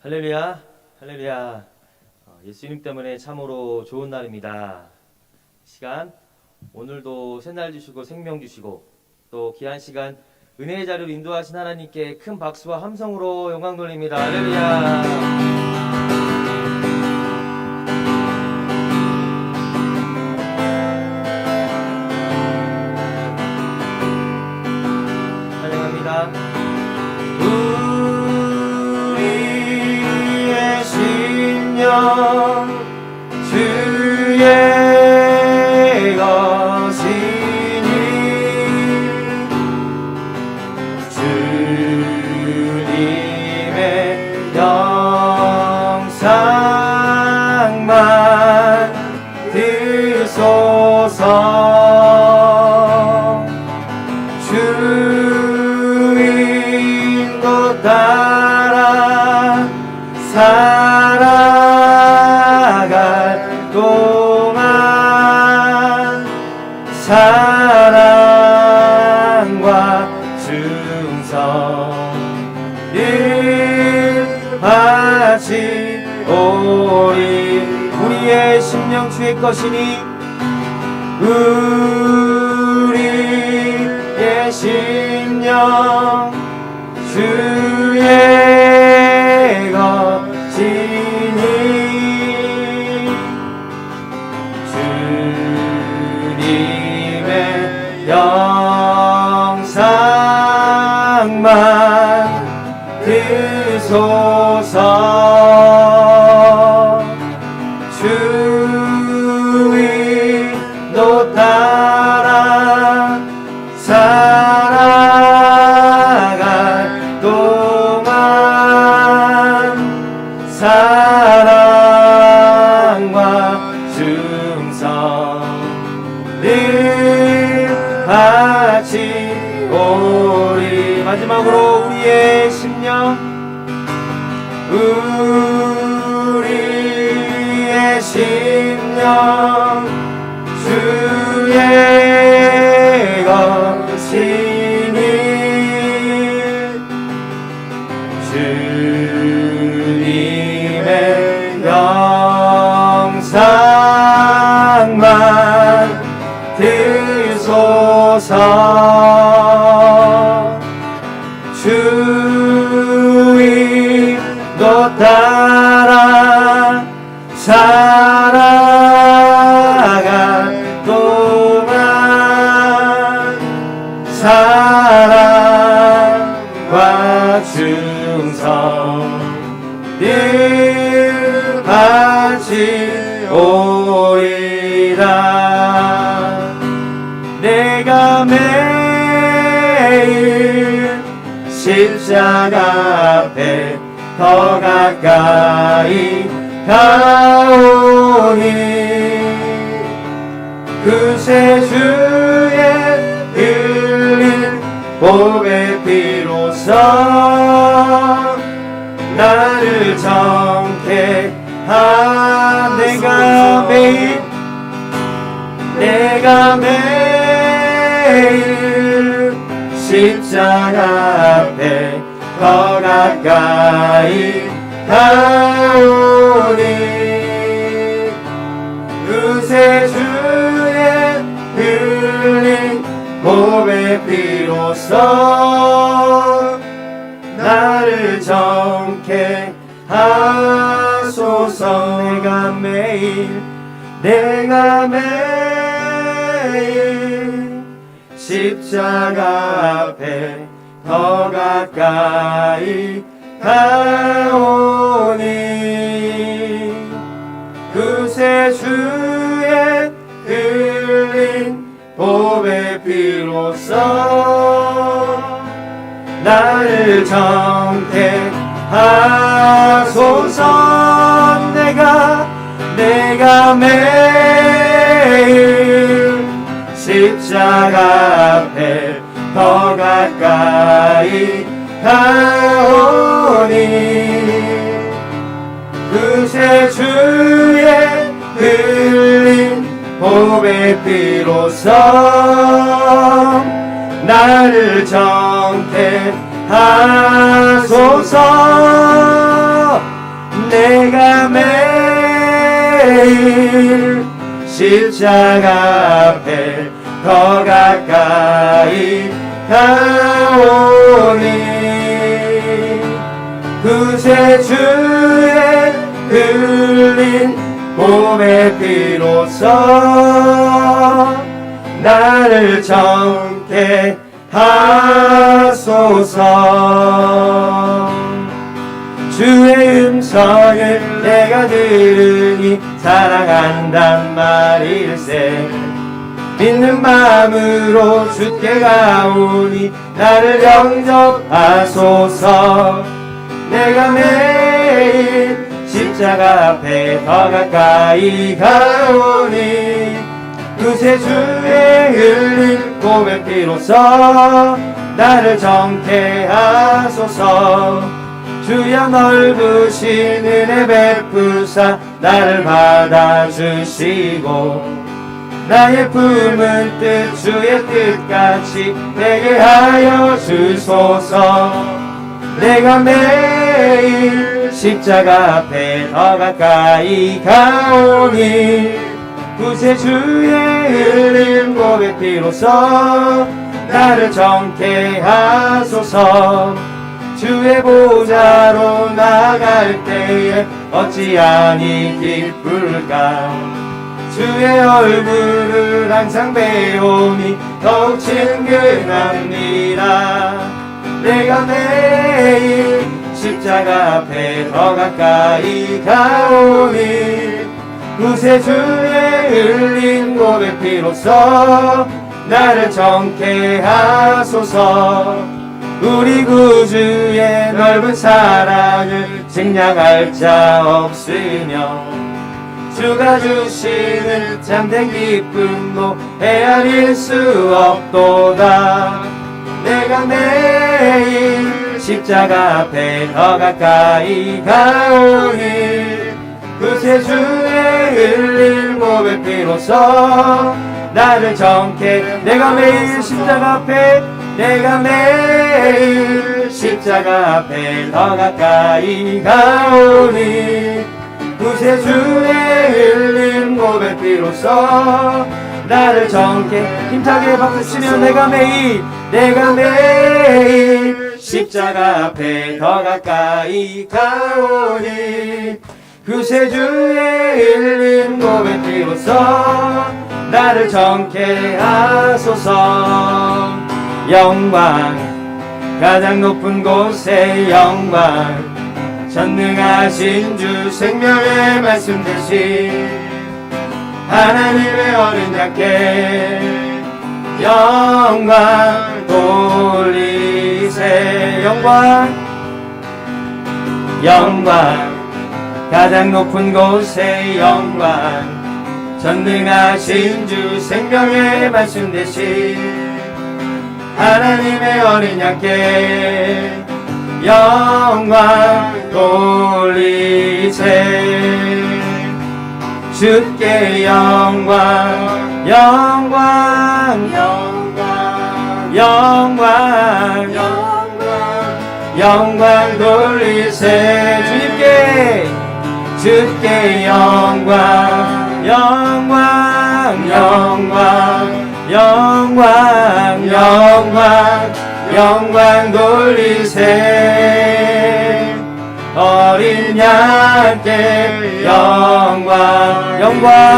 할렐루야, 할렐루야. 예수님 때문에 참으로 좋은 날입니다. 시간, 오늘도 새날 주시고 생명 주시고 또 귀한 시간 은혜의 자리로 인도하신 하나님께 큰 박수와 함성으로 영광 돌립니다. 할렐루야. 우리의 심령 주의 것이니 주님의 영상만 드소서. 따라 살아갈 동안 사랑과 충성 일하시오리. 우리의 심령 주의 것이니 우리의 심령 주의 것이니 주님의 영상만 드소서. 주 인도 따라 살아갈 동안 사랑과 충성 일하시오리. 마지막으로 우리의 심령 우리의 심령 주의 것이니 주님의 영상만 드소서. 주 인도 따라 살아갈 동안 사랑과 충성 일하시오리라. 내가 매일 십자가 앞에 더 가까이 가오니 그새 주의 흘린 보배 피로써 나를 정케 내가 매일 십자가 앞에 더 가까이 가오니 그새 주의 흘린 보배 피로써 나를 정케 하소서. 내가 매일 십자가 앞에 더 가까이 가오니 그새 주의 흘린 보배 피로써 나를 정케 하소서. 내가 매일 십자가 앞에 더 가까이 가오니 그새 주의 흘린 보배 피로써 나를 정케 하소서. 십자가 앞에 더 가까이 가오니 구세주의 흘린 몸의 피로써 나를 정케 하소서. 주의 음성을 내가 들으니 사랑한단 말일세. 믿는 마음으로 주께 가오니 나를 영접하소서. 내가 매일 십자가 앞에 더 가까이 가오니 구세주의 흘린 고백 피로써 나를 정케 하소서. 주여 넓으신 은혜 베푸사 나를 받아주시고 나의 품은 뜻 주의 뜻같이 되게 하여 주소서. 내가 매일 십자가 앞에 더 가까이 가오니 구세주의 흘린 고백 피로써 나를 정케 하소서. 주의 보좌로 나갈 때에 어찌하니 기쁠까. 주의 얼굴을 항상 배우니 더욱 친근합니다. 내가 매일 십자가 앞에 더 가까이 가오니 구세주의 흘린 고백 피로써 나를 정케 하소서. 우리 구주의 넓은 사랑을 생략할 자 없으며 주가 주시는 참된 기쁨도 헤아릴 수 없도다. 내가 매일 십자가 앞에 더 가까이 가오니 구세주의 흘린 고백 피로써 나를 정케. 내가 매일 십자가 앞에 내가 매일 십자가 앞에 더 가까이 가오니 구세주의 흘린 고백 피로써 나를 정케. 힘차게 박수치며 내가 매일 십자가 앞에 더 가까이 가오니 구세주의 흘린 고백 피로써 나를 정케 하소서. 영광 가장 높은 곳에 영광 전능하신 주 생명의 말씀 대신 하나님의 어린 양께 영광 돌리세. 영광 가장 높은 곳에 영광 전능하신 주 생명의 말씀 대신 하나님의 어린 양께 영광 돌리세. 주께 영광 영광 영광 영광 영광 돌리세. 주께 영광 영광 영광 영광 돌리세. 어린 양께 영광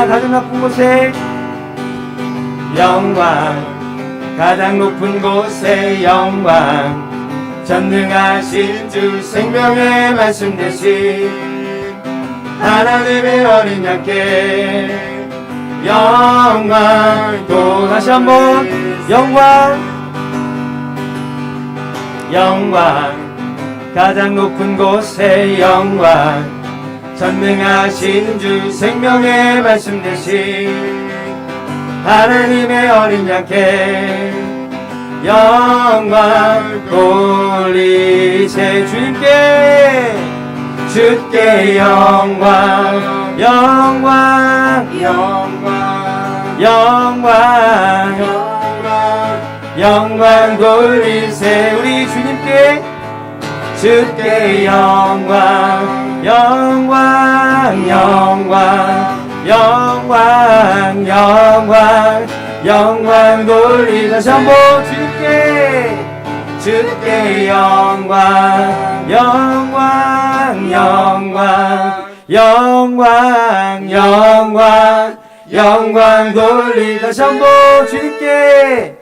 가장 높은 곳에 영광 가장 높은 곳에 영광 전능하신 주 생명의 말씀 대신 하나님의 어린 양께 영광. 또 다시 한번 영광 가장 높은 곳에 영광 전능하신 주 생명의 말씀 대신 하나님의 어린 양께 영광 돌리세. 주께 영광 영광 돌리세. 우리 주께 영광 영광 영광 영광 돌리 다시 한번 주께 영광 영광 영광 영광 영광 영광 돌리 다시 한번 주께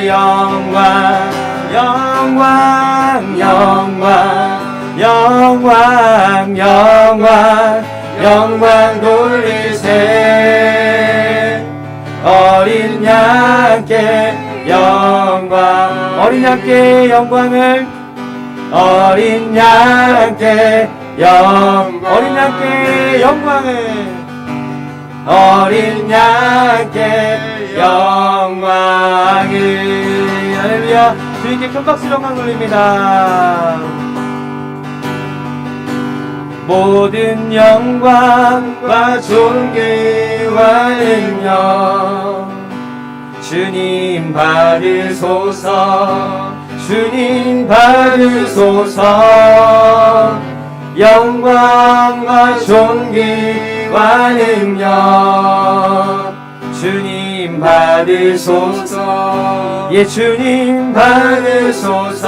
영광 영광 영광 영광 영광 영광 돌리세 어린 양께 영광 어린 양께 영광을 어린 양께 어린 양께 영광을 어린 양께 영광을 할렐루야 주님께 큰 박수 영광 돌립니다. 모든 영광과 존귀와 능력 주님 받으소서 주님 받으소서 영광과 존귀와 능력 주님 받으소서 예 주님 받으소서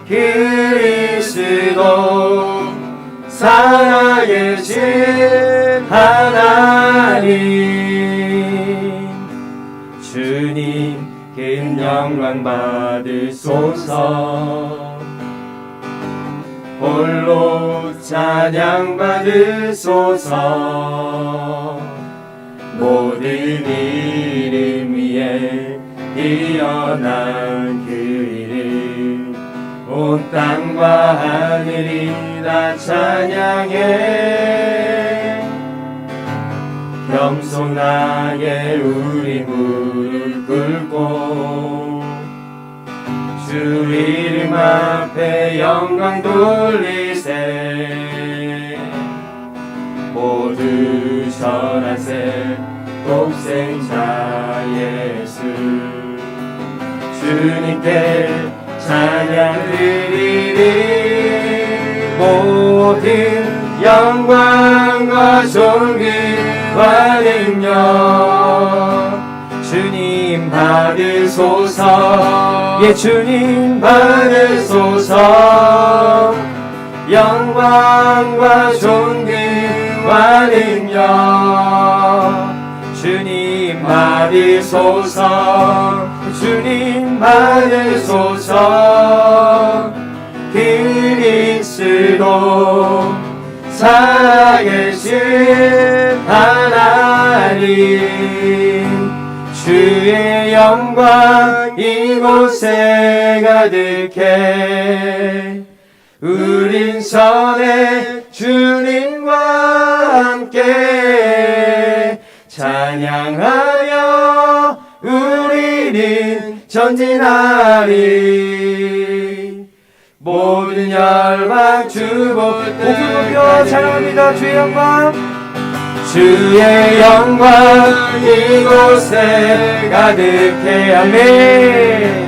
그리스도 살아계신 하나님 주님 큰 영광 받으소서 홀로 찬양 받으소서 모든 이름 위에 뛰어난 그 이름 온 땅과 하늘이 다 찬양해 겸손하게 우리 무릎 꿇고 주 이름 앞에 영광 돌리세 모두 전하세 독생자 예수 주님께 찬양 드리리 모든 영광과 존귀와 능력 주님 받으소서 예 주님 받으소서 영광과 존귀와 능력 주님 받으소서 주님 받으소서 그리스도 살아계신 하나님 주의 영광 이곳에 가득해 우린 선해 주님과 함께 찬양하며 우리는 전진하리 모든 열방 주보 목을 높여 찬양합니다. 주의 영광 주의 영광 이곳에 가득해 아멘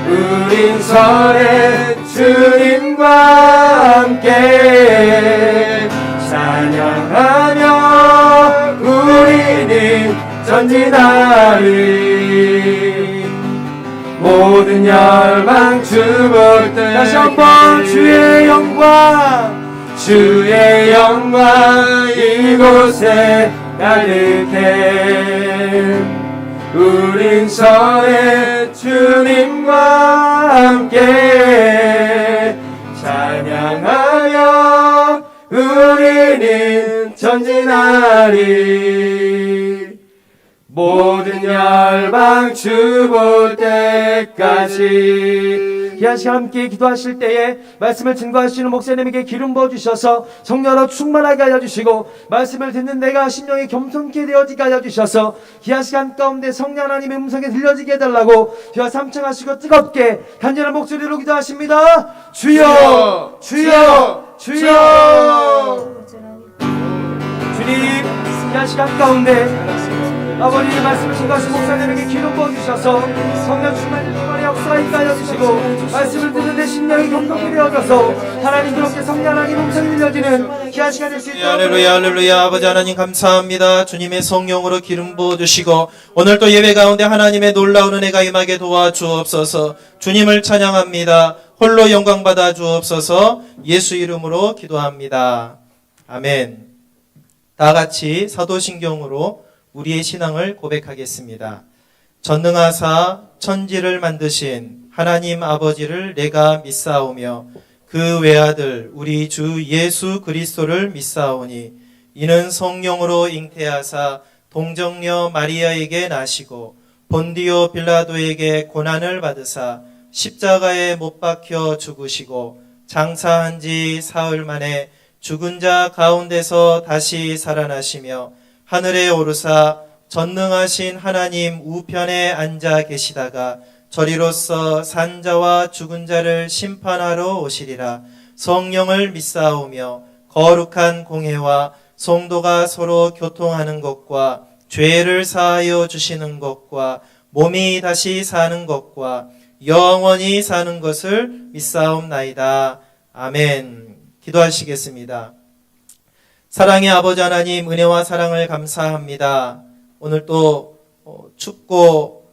우린 선해 주님과 함께 찬양하며 우리는 전진하리 모든 열방 주볼 때 다시 한번 주의 영광 이곳에 가득해 우린 선해 주님과 함께 찬양하여 우리는 전진하리 모든 열방 주볼 때까지 이 한 시간 함께 기도하실 때에 말씀을 증거하시는 목사님에게 기름 부어주셔서 성령으로 충만하게 하여 주시고 말씀을 듣는 내가 심령이 겸손케 되어지게 하여 주셔서 이 한 시간 가운데 성령 하나님의 음성에 들려지게 해달라고 주여 삼청하시고 뜨겁게 간절한 목소리로 기도하십니다. 주여 주여 주여 주님 이 한 시간 가운데 아버지 말씀을 증거하신 목사님에게 기름 부어주셔서 성령 충만히 주만의 역사가 임하여 주시고 말씀을 듣는 내 심령이 경건히 되어져서 하나님 그렇게 성량하게 몸성이 밀려지는 귀한 시간 될 수 있도록 할렐루야 할렐루야. 아버지 하나님 감사합니다. 주님의 성령으로 기름 부어주시고 오늘 또 예배 가운데 하나님의 놀라운 은혜가 임하게 도와주옵소서. 주님을 찬양합니다. 홀로 영광 받아 주옵소서. 예수 이름으로 기도합니다. 아멘. 다 같이 사도신경으로 우리의 신앙을 고백하겠습니다. 전능하사 천지를 만드신 하나님 아버지를 내가 믿사오며 그 외아들 우리 주 예수 그리스도를 믿사오니 이는 성령으로 잉태하사 동정녀 마리아에게 나시고 본디오 빌라도에게 고난을 받으사 십자가에 못 박혀 죽으시고 장사한 지 사흘 만에 죽은 자 가운데서 다시 살아나시며 하늘에 오르사 전능하신 하나님 우편에 앉아 계시다가 저리로서 산 자와 죽은 자를 심판하러 오시리라. 성령을 믿사오며 거룩한 공회와 성도가 서로 교통하는 것과 죄를 사하여 주시는 것과 몸이 다시 사는 것과 영원히 사는 것을 믿사옵나이다. 아멘. 기도하시겠습니다. 사랑의 아버지 하나님, 은혜와 사랑을 감사합니다. 오늘 또 춥고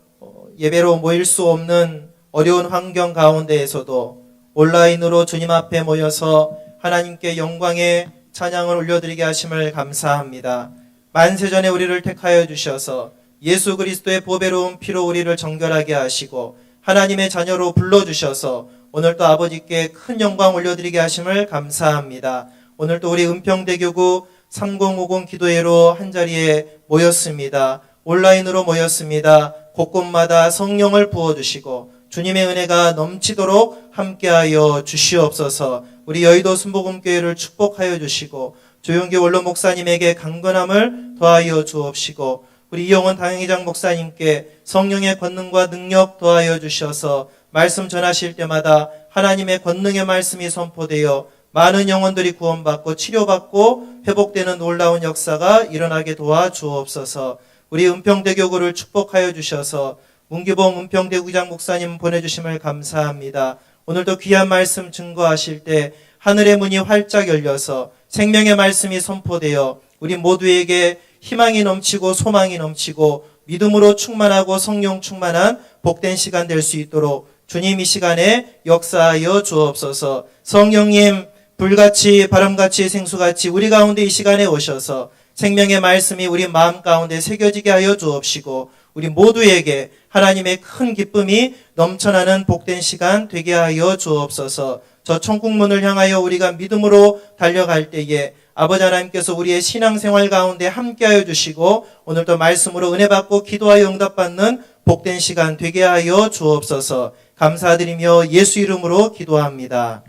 예배로 모일 수 없는 어려운 환경 가운데에서도 온라인으로 주님 앞에 모여서 하나님께 영광의 찬양을 올려드리게 하심을 감사합니다. 만세전에 우리를 택하여 주셔서 예수 그리스도의 보배로운 피로 우리를 정결하게 하시고 하나님의 자녀로 불러주셔서 오늘도 아버지께 큰 영광 올려드리게 하심을 감사합니다. 오늘도 우리 은평대교구 3050 기도회로 한자리에 모였습니다. 온라인으로 모였습니다. 곳곳마다 성령을 부어주시고 주님의 은혜가 넘치도록 함께하여 주시옵소서. 우리 여의도 순복음교회를 축복하여 주시고 조용기 원로 목사님에게 강건함을 더하여 주옵시고 우리 이영원 당회장 목사님께 성령의 권능과 능력 더하여 주셔서 말씀 전하실 때마다 하나님의 권능의 말씀이 선포되어 많은 영혼들이 구원받고 치료받고 회복되는 놀라운 역사가 일어나게 도와주옵소서. 우리 은평대교구를 축복하여 주셔서 문기봉 은평대구장 목사님 보내주심을 감사합니다. 오늘도 귀한 말씀 증거하실 때 하늘의 문이 활짝 열려서 생명의 말씀이 선포되어 우리 모두에게 희망이 넘치고 소망이 넘치고 믿음으로 충만하고 성령 충만한 복된 시간 될 수 있도록 주님 이 시간에 역사하여 주옵소서. 성령님 불같이 바람같이 생수같이 우리 가운데 이 시간에 오셔서 생명의 말씀이 우리 마음 가운데 새겨지게 하여 주옵시고 우리 모두에게 하나님의 큰 기쁨이 넘쳐나는 복된 시간 되게 하여 주옵소서. 저 천국문을 향하여 우리가 믿음으로 달려갈 때에 아버지 하나님께서 우리의 신앙생활 가운데 함께하여 주시고 오늘도 말씀으로 은혜 받고 기도하여 응답받는 복된 시간 되게 하여 주옵소서. 감사드리며 예수 이름으로 기도합니다.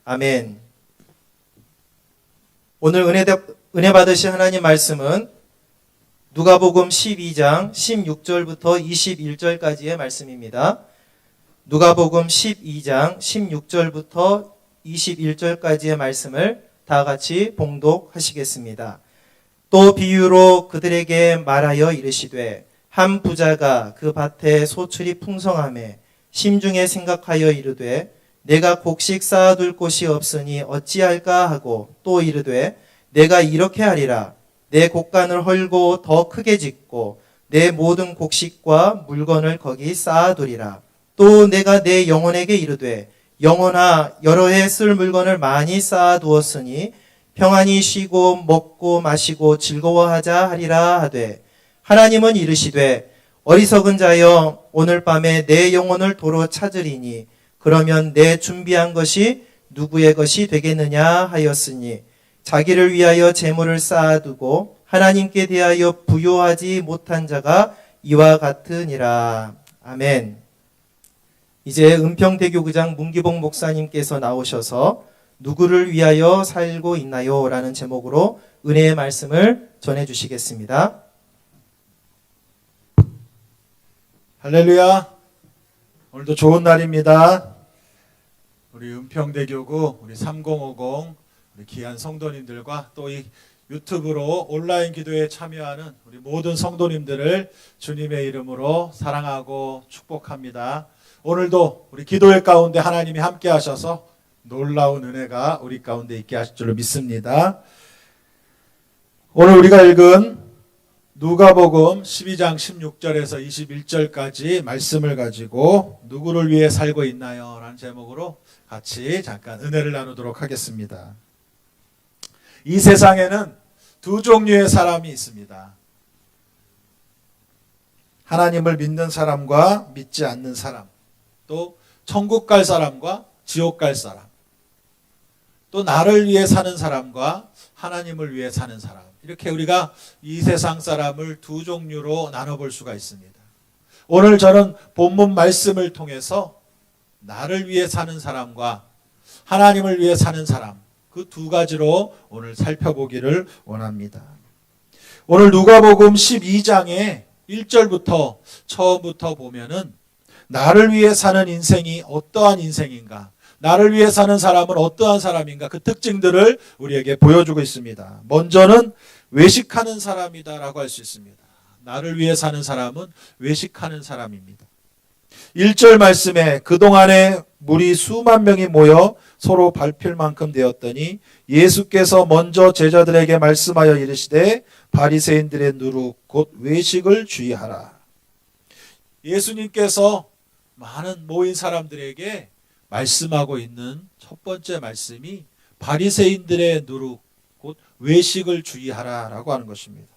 아멘. 오늘 은혜 받으신 하나님 말씀은 누가복음 12장 16절부터 21절까지의 말씀입니다. 누가복음 12장 16절부터 21절까지의 말씀을 다 같이 봉독하시겠습니다. 또 비유로 그들에게 말하여 이르시되 한 부자가 그 밭에 소출이 풍성하매 심중에 생각하여 이르되 내가 곡식 쌓아둘 곳이 없으니 어찌할까 하고 또 이르되 내가 이렇게 하리라. 내 곡간을 헐고 더 크게 짓고 내 모든 곡식과 물건을 거기 쌓아두리라. 또 내가 내 영혼에게 이르되 영혼아 여러 해 쓸 물건을 많이 쌓아두었으니 평안히 쉬고 먹고 마시고 즐거워하자 하리라 하되 하나님은 이르시되 어리석은 자여 오늘 밤에 내 영혼을 도로 찾으리니 그러면 내 준비한 것이 누구의 것이 되겠느냐 하였으니 자기를 위하여 재물을 쌓아두고 하나님께 대하여 부요하지 못한 자가 이와 같으니라. 아멘. 이제 은평대교구장 문기봉 목사님께서 나오셔서 누구를 위하여 살고 있나요? 라는 제목으로 은혜의 말씀을 전해주시겠습니다. 할렐루야. 오늘도 좋은 날입니다. 우리 은평대교구 우리 3050 우리 귀한 성도님들과 또 이 유튜브로 온라인 기도에 참여하는 우리 모든 성도님들을 주님의 이름으로 사랑하고 축복합니다. 오늘도 우리 기도회 가운데 하나님이 함께 하셔서 놀라운 은혜가 우리 가운데 있게 하실 줄로 믿습니다. 오늘 우리가 읽은 누가복음 12장 16절에서 21절까지 말씀을 가지고 누구를 위해 살고 있나요? 라는 제목으로 같이 잠깐 은혜를 나누도록 하겠습니다. 이 세상에는 두 종류의 사람이 있습니다. 하나님을 믿는 사람과 믿지 않는 사람, 또 천국 갈 사람과 지옥 갈 사람, 또 나를 위해 사는 사람과 하나님을 위해 사는 사람, 이렇게 우리가 이 세상 사람을 두 종류로 나눠볼 수가 있습니다. 오늘 저는 본문 말씀을 통해서 나를 위해 사는 사람과 하나님을 위해 사는 사람, 그 두 가지로 오늘 살펴보기를 원합니다. 오늘 누가복음 12장의 1절부터 처음부터 보면은 나를 위해 사는 인생이 어떠한 인생인가, 나를 위해 사는 사람은 어떠한 사람인가, 그 특징들을 우리에게 보여주고 있습니다. 먼저는 외식하는 사람이다라고 할 수 있습니다. 나를 위해 사는 사람은 외식하는 사람입니다. 1절 말씀에 그동안에 무리 수만 명이 모여 서로 밟힐 만큼 되었더니 예수께서 먼저 제자들에게 말씀하여 이르시되 바리새인들의 누룩 곧 외식을 주의하라. 예수님께서 많은 모인 사람들에게 말씀하고 있는 첫 번째 말씀이 바리새인들의 누룩 곧 외식을 주의하라라고 하는 것입니다.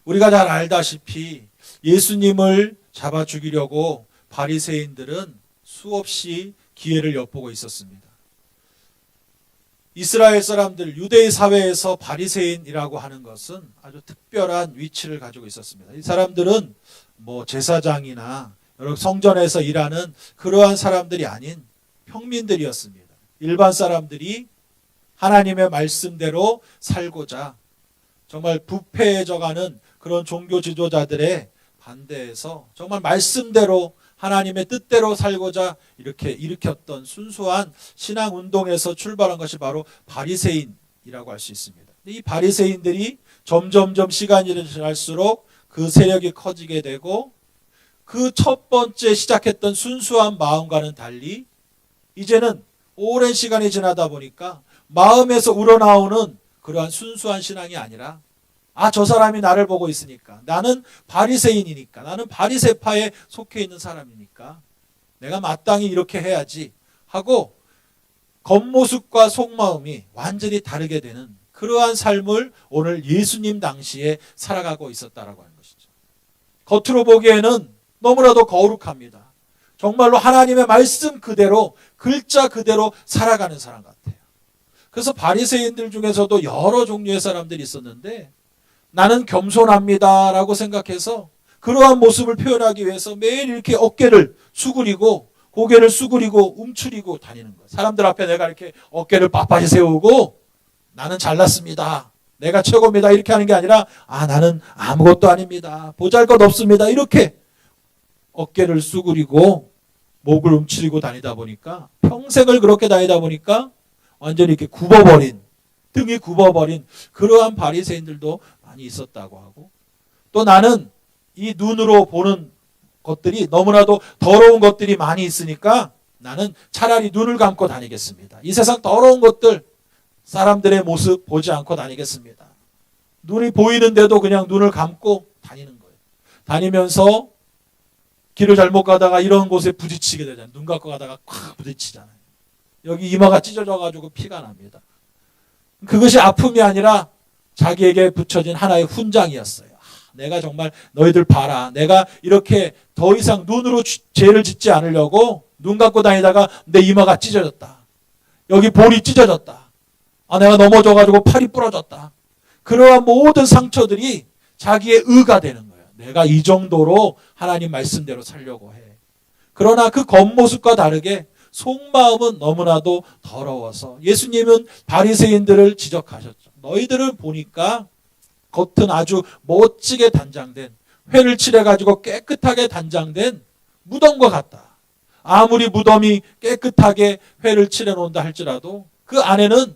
우리가 잘 알다시피 예수님을 잡아 죽이려고 바리새인들은 수없이 기회를 엿보고 있었습니다. 이스라엘 사람들, 유대의 사회에서 바리새인이라고 하는 것은 아주 특별한 위치를 가지고 있었습니다. 이 사람들은 제사장이나 여러 성전에서 일하는 그러한 사람들이 아닌 평민들이었습니다. 일반 사람들이 하나님의 말씀대로 살고자 정말 부패해져가는 그런 종교 지도자들의 반대해서 정말 말씀대로 하나님의 뜻대로 살고자 이렇게 일으켰던 순수한 신앙 운동에서 출발한 것이 바로 바리새인이라고 할 수 있습니다. 이 바리새인들이 점점점 시간이 지날수록 그 세력이 커지게 되고 그 첫 번째 시작했던 순수한 마음과는 달리 이제는 오랜 시간이 지나다 보니까 마음에서 우러나오는 그러한 순수한 신앙이 아니라 저 사람이 나를 보고 있으니까, 나는 바리새인이니까, 나는 바리새파에 속해 있는 사람이니까 내가 마땅히 이렇게 해야지 하고 겉모습과 속마음이 완전히 다르게 되는 그러한 삶을 오늘 예수님 당시에 살아가고 있었다라고 하는 것이죠. 겉으로 보기에는 너무나도 거룩합니다. 정말로 하나님의 말씀 그대로, 글자 그대로 살아가는 사람 같아요. 그래서 바리새인들 중에서도 여러 종류의 사람들이 있었는데 나는 겸손합니다라고 생각해서 그러한 모습을 표현하기 위해서 매일 이렇게 어깨를 수그리고 고개를 수그리고 움츠리고 다니는 거예요. 사람들 앞에 내가 이렇게 어깨를 빳빳이 세우고 나는 잘났습니다, 내가 최고입니다 이렇게 하는 게 아니라 나는 아무것도 아닙니다, 보잘것없습니다 이렇게 어깨를 수그리고 목을 움츠리고 다니다 보니까, 평생을 그렇게 다니다 보니까 완전히 이렇게 굽어버린, 등이 굽어버린 그러한 바리새인들도 많이 있었다고 하고, 또 나는 이 눈으로 보는 것들이 너무나도 더러운 것들이 많이 있으니까 나는 차라리 눈을 감고 다니겠습니다. 이 세상 더러운 것들, 사람들의 모습 보지 않고 다니겠습니다. 눈이 보이는데도 그냥 눈을 감고 다니는 거예요. 다니면서 길을 잘못 가다가 이런 곳에 부딪히게 되잖아요. 눈 감고 가다가 콱 부딪히잖아요. 여기 이마가 찢어져가지고 피가 납니다. 그것이 아픔이 아니라 자기에게 붙여진 하나의 훈장이었어요. 내가 정말 너희들 봐라, 내가 이렇게 더 이상 눈으로 죄를 짓지 않으려고 눈 감고 다니다가 내 이마가 찢어졌다, 여기 볼이 찢어졌다, 내가 넘어져가지고 팔이 부러졌다, 그러한 모든 상처들이 자기의 의가 되는 거예요. 내가 이 정도로 하나님 말씀대로 살려고 해. 그러나 그 겉모습과 다르게 속마음은 너무나도 더러워서 예수님은 바리새인들을 지적하셨죠. 너희들을 보니까 겉은 아주 멋지게 단장된, 회를 칠해가지고 깨끗하게 단장된 무덤과 같다. 아무리 무덤이 깨끗하게 회를 칠해놓는다 할지라도 그 안에는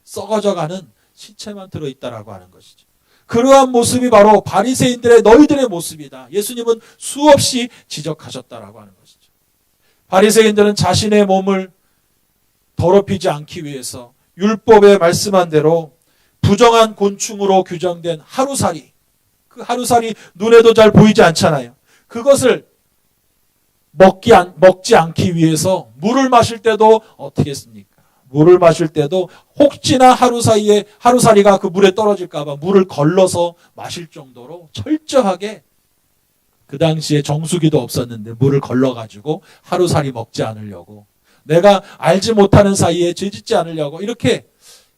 썩어져가는 시체만 들어있다라고 하는 것이죠. 그러한 모습이 바로 바리새인들의 너희들의 모습이다. 예수님은 수없이 지적하셨다라고 하는 것이죠. 바리새인들은 자신의 몸을 더럽히지 않기 위해서 율법에 말씀한 대로 부정한 곤충으로 규정된 하루살이, 그 하루살이 눈에도 잘 보이지 않잖아요. 그것을 먹지 않기 위해서 물을 마실 때도 어떻게 했습니까? 물을 마실 때도 혹시나 하루살이가 그 물에 떨어질까봐 물을 걸러서 마실 정도로 철저하게, 그 당시에 정수기도 없었는데 물을 걸러가지고 하루살이 먹지 않으려고, 내가 알지 못하는 사이에 죄짓지 않으려고 이렇게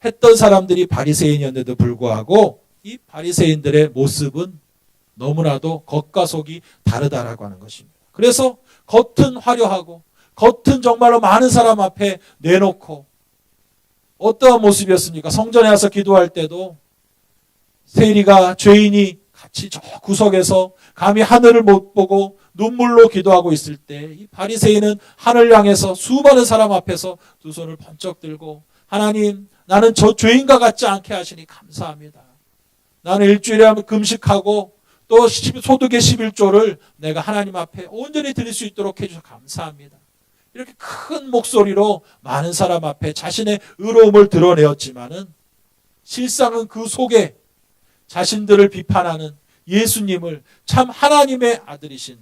했던 사람들이 바리새인이었는데도 불구하고 이 바리새인들의 모습은 너무나도 겉과 속이 다르다라고 하는 것입니다. 그래서 겉은 화려하고 겉은 정말로 많은 사람 앞에 내놓고, 어떠한 모습이었습니까? 성전에 와서 기도할 때도 세리가, 죄인이 같이 저 구석에서 감히 하늘을 못 보고 눈물로 기도하고 있을 때, 이 바리새인은 하늘 향해서 수많은 사람 앞에서 두 손을 번쩍 들고, 하나님, 나는 저 죄인과 같지 않게 하시니 감사합니다. 나는 일주일에 한번 금식하고 또 소득의 11조를 내가 하나님 앞에 온전히 드릴 수 있도록 해주셔서 감사합니다. 이렇게 큰 목소리로 많은 사람 앞에 자신의 의로움을 드러내었지만은, 실상은 그 속에 자신들을 비판하는 예수님을, 참 하나님의 아들이신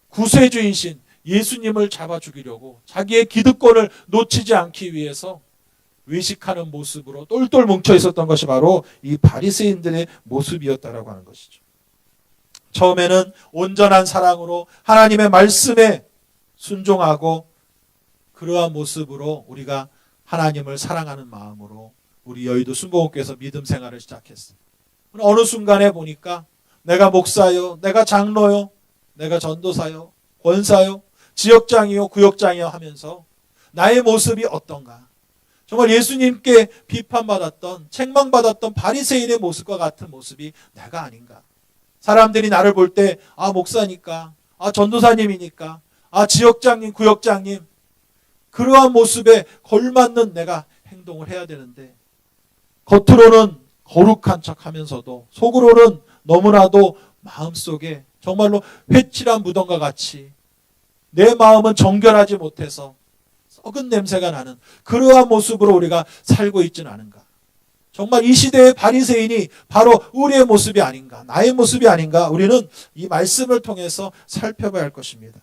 구세주이신 예수님을 잡아 죽이려고 자기의 기득권을 놓치지 않기 위해서 외식하는 모습으로 똘똘 뭉쳐 있었던 것이 바로 이 바리새인들의 모습이었다라고 하는 것이죠. 처음에는 온전한 사랑으로 하나님의 말씀에 순종하고, 그러한 모습으로 우리가 하나님을 사랑하는 마음으로 우리 여의도 순복음교회에서 믿음 생활을 시작했어요. 어느 순간에 보니까 내가 목사요, 내가 장로요, 내가 전도사요, 권사요, 지역장이요, 구역장이요 하면서 나의 모습이 어떤가? 정말 예수님께 비판받았던, 책망받았던 바리새인의 모습과 같은 모습이 내가 아닌가? 사람들이 나를 볼 때, 아, 목사니까, 아, 전도사님이니까, 아, 지역장님, 구역장님, 그러한 모습에 걸맞는 내가 행동을 해야 되는데, 겉으로는 거룩한 척 하면서도 속으로는 너무나도 마음속에 정말로 회칠한 무덤과 같이 내 마음은 정결하지 못해서 썩은 냄새가 나는 그러한 모습으로 우리가 살고 있지는 않은가? 정말 이 시대의 바리새인이 바로 우리의 모습이 아닌가? 나의 모습이 아닌가? 우리는 이 말씀을 통해서 살펴봐야 할 것입니다.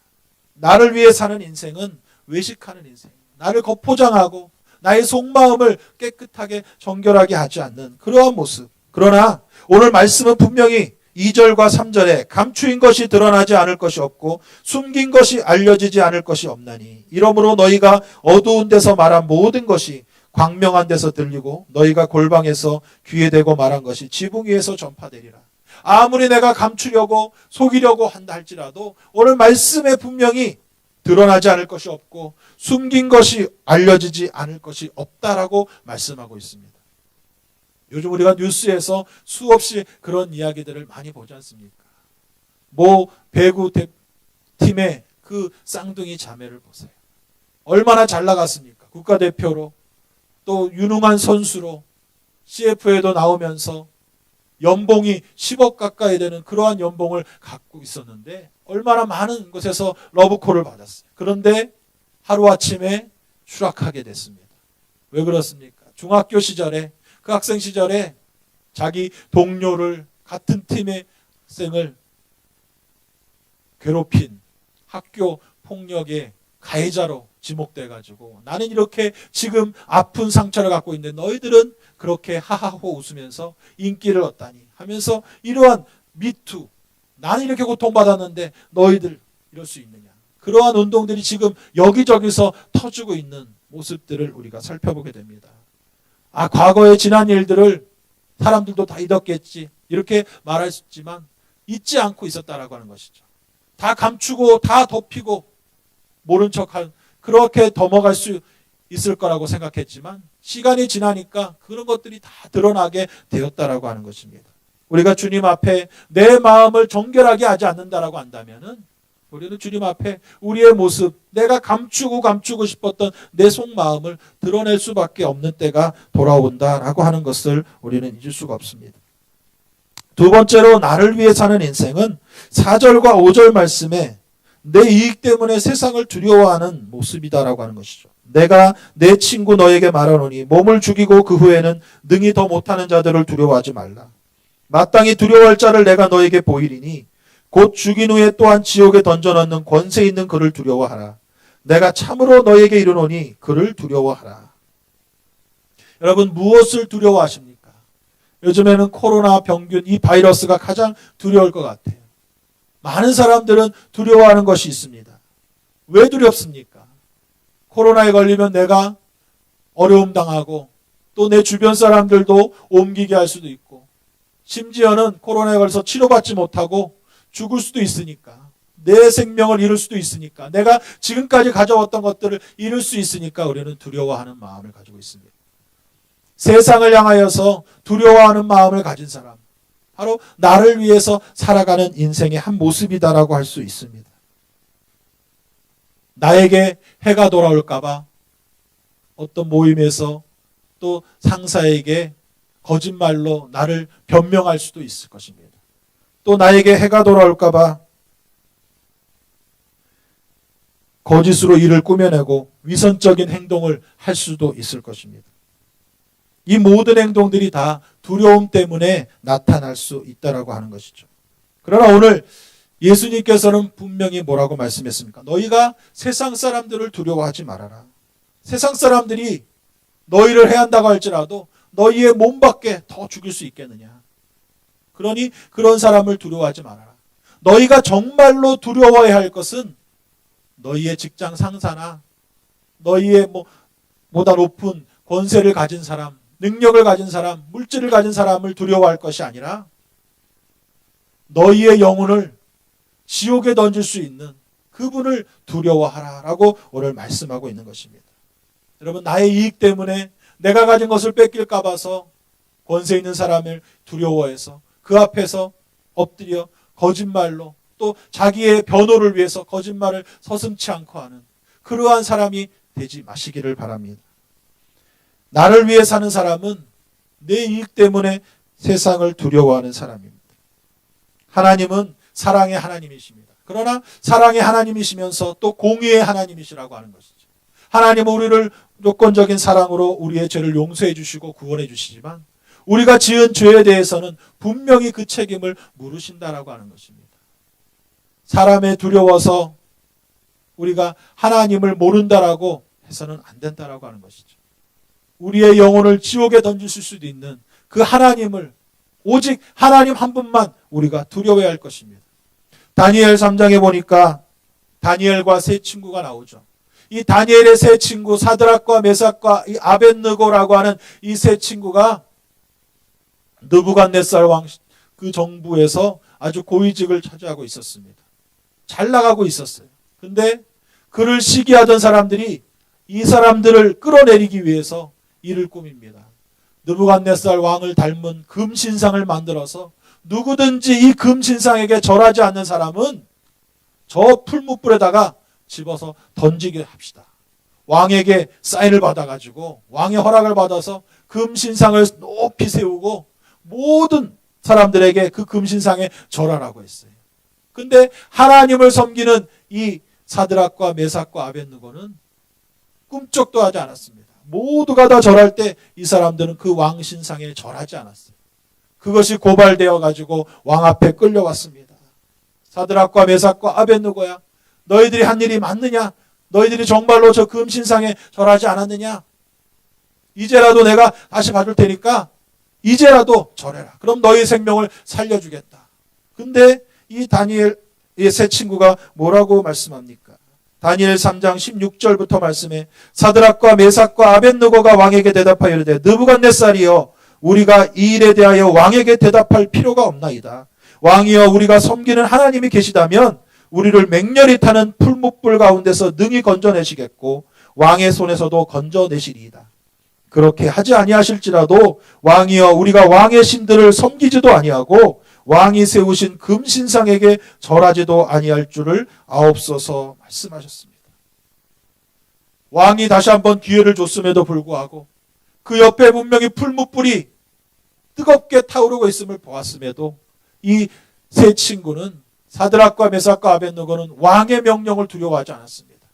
나를 위해 사는 인생은 외식하는 인생, 나를 겉포장하고 나의 속마음을 깨끗하게 정결하게 하지 않는 그러한 모습. 그러나 오늘 말씀은 분명히 2절과 3절에 감추인 것이 드러나지 않을 것이 없고 숨긴 것이 알려지지 않을 것이 없나니, 이러므로 너희가 어두운 데서 말한 모든 것이 광명한 데서 들리고 너희가 골방에서 귀에 대고 말한 것이 지붕 위에서 전파되리라. 아무리 내가 감추려고 속이려고 한다 할지라도 오늘 말씀에 분명히 드러나지 않을 것이 없고 숨긴 것이 알려지지 않을 것이 없다라고 말씀하고 있습니다. 요즘 우리가 뉴스에서 수없이 그런 이야기들을 많이 보지 않습니까? 모 배구 팀의 그 쌍둥이 자매를 보세요. 얼마나 잘 나갔습니까? 국가대표로, 또 유능한 선수로 CF에도 나오면서 연봉이 10억 가까이 되는 그러한 연봉을 갖고 있었는데 얼마나 많은 곳에서 러브콜을 받았어요. 그런데 하루아침에 추락하게 됐습니다. 왜 그렇습니까? 중학교 시절에, 그 학생 시절에 자기 동료를, 같은 팀의 학생을 괴롭힌 학교 폭력의 가해자로 지목돼가지고, 나는 이렇게 지금 아픈 상처를 갖고 있는데 너희들은 그렇게 하하호 웃으면서 인기를 얻다니 하면서 이러한 미투, 나는 이렇게 고통받았는데 너희들 이럴 수 있느냐. 그러한 운동들이 지금 여기저기서 터지고 있는 모습들을 우리가 살펴보게 됩니다. 아, 과거에 지난 일들을 사람들도 다 잊었겠지, 이렇게 말할 수 있지만 잊지 않고 있었다라고 하는 것이죠. 다 감추고 다 덮이고 모른 척한, 그렇게 넘어갈 수 있을 거라고 생각했지만 시간이 지나니까 그런 것들이 다 드러나게 되었다라고 하는 것입니다. 우리가 주님 앞에 내 마음을 정결하게 하지 않는다라고 한다면은 우리는 주님 앞에 우리의 모습, 내가 감추고 싶었던 내 속마음을 드러낼 수밖에 없는 때가 돌아온다라고 하는 것을 우리는 잊을 수가 없습니다. 두 번째로 나를 위해 사는 인생은 4절과 5절 말씀에 내 이익 때문에 세상을 두려워하는 모습이다라고 하는 것이죠. 내가 내 친구 너에게 말하노니 몸을 죽이고 그 후에는 능히 더 못하는 자들을 두려워하지 말라. 마땅히 두려워할 자를 내가 너에게 보이리니 곧 죽인 후에 또한 지옥에 던져넣는 권세 있는 그를 두려워하라. 내가 참으로 너에게 이르노니 그를 두려워하라. 여러분, 무엇을 두려워하십니까? 요즘에는 코로나 병균 이 바이러스가 가장 두려울 것 같아요. 많은 사람들은 두려워하는 것이 있습니다. 왜 두렵습니까? 코로나에 걸리면 내가 어려움 당하고 또 내 주변 사람들도 옮기게 할 수도 있고, 심지어는 코로나에 걸려서 치료받지 못하고 죽을 수도 있으니까, 내 생명을 잃을 수도 있으니까, 내가 지금까지 가져왔던 것들을 잃을 수 있으니까 우리는 두려워하는 마음을 가지고 있습니다. 세상을 향하여서 두려워하는 마음을 가진 사람, 바로 나를 위해서 살아가는 인생의 한 모습이다라고 할 수 있습니다. 나에게 해가 돌아올까 봐 어떤 모임에서 또 상사에게 거짓말로 나를 변명할 수도 있을 것입니다. 또 나에게 해가 돌아올까 봐 거짓으로 일을 꾸며내고 위선적인 행동을 할 수도 있을 것입니다. 이 모든 행동들이 다 두려움 때문에 나타날 수 있다라고 하는 것이죠. 그러나 오늘 예수님께서는 분명히 뭐라고 말씀했습니까? 너희가 세상 사람들을 두려워하지 말아라. 세상 사람들이 너희를 해한다고 할지라도 너희의 몸밖에 더 죽일 수 있겠느냐. 그러니 그런 사람을 두려워하지 말아라. 너희가 정말로 두려워해야 할 것은 너희의 직장 상사나 너희의 보다 높은 권세를 가진 사람, 능력을 가진 사람, 물질을 가진 사람을 두려워할 것이 아니라 너희의 영혼을 지옥에 던질 수 있는 그분을 두려워하라라고 오늘 말씀하고 있는 것입니다. 여러분, 나의 이익 때문에 내가 가진 것을 뺏길까 봐서 권세 있는 사람을 두려워해서 그 앞에서 엎드려 거짓말로 또 자기의 변호를 위해서 거짓말을 서슴지 않고 하는 그러한 사람이 되지 마시기를 바랍니다. 나를 위해 사는 사람은 내 이익 때문에 세상을 두려워하는 사람입니다. 하나님은 사랑의 하나님이십니다. 그러나 사랑의 하나님이시면서 또 공의의 하나님이시라고 하는 것이죠. 하나님은 우리를 조건적인 사랑으로 우리의 죄를 용서해 주시고 구원해 주시지만 우리가 지은 죄에 대해서는 분명히 그 책임을 물으신다라고 하는 것입니다. 사람에 두려워서 우리가 하나님을 모른다라고 해서는 안 된다라고 하는 것이죠. 우리의 영혼을 지옥에 던질 수도 있는 그 하나님을, 오직 하나님 한 분만 우리가 두려워해야 할 것입니다. 다니엘 3장에 보니까 다니엘과 세 친구가 나오죠. 이 다니엘의 세 친구 사드락과 메삭과 이 아벳느고라고 하는 이 세 친구가 느부갓네살 왕 그 정부에서 아주 고위직을 차지하고 있었습니다. 잘 나가고 있었어요. 근데 그를 시기하던 사람들이 이 사람들을 끌어내리기 위해서 일을 꾸밉니다. 느부갓네살 왕을 닮은 금신상을 만들어서 누구든지 이 금신상에게 절하지 않는 사람은 저 풀무불에다가 집어서 던지게 합시다. 왕에게 사인을 받아가지고 왕의 허락을 받아서 금신상을 높이 세우고 모든 사람들에게 그 금신상에 절하라고 했어요. 근데 하나님을 섬기는 이 사드락과 메삭과 아벳느고는 꿈쩍도 하지 않았습니다. 모두가 다 절할 때 이 사람들은 그 왕신상에 절하지 않았어요. 그것이 고발되어 가지고 왕 앞에 끌려왔습니다. 사드락과 메삭과 아벳느고야, 너희들이 한 일이 맞느냐? 너희들이 정말로 저 금신상에 절하지 않았느냐? 이제라도 내가 다시 봐줄 테니까 이제라도 절해라. 그럼 너희 생명을 살려주겠다. 근데 이 다니엘의 세 친구가 뭐라고 말씀합니까? 다니엘 3장 16절부터 말씀해 사드락과 메삭과 아벳느고가 왕에게 대답하여 이르되 느부갓네살이여, 우리가 이 일에 대하여 왕에게 대답할 필요가 없나이다. 왕이여, 우리가 섬기는 하나님이 계시다면 우리를 맹렬히 타는 풀무불 가운데서 능히 건져내시겠고 왕의 손에서도 건져내시리이다. 그렇게 하지 아니하실지라도 왕이여, 우리가 왕의 신들을 섬기지도 아니하고 왕이 세우신 금신상에게 절하지도 아니할 줄을 아옵소서 말씀하셨습니다. 왕이 다시 한번 기회를 줬음에도 불구하고 그 옆에 분명히 풀무불이 뜨겁게 타오르고 있음을 보았음에도 이 세 친구는 사드락과 메삭과 아벳느고는 왕의 명령을 두려워하지 않았습니다.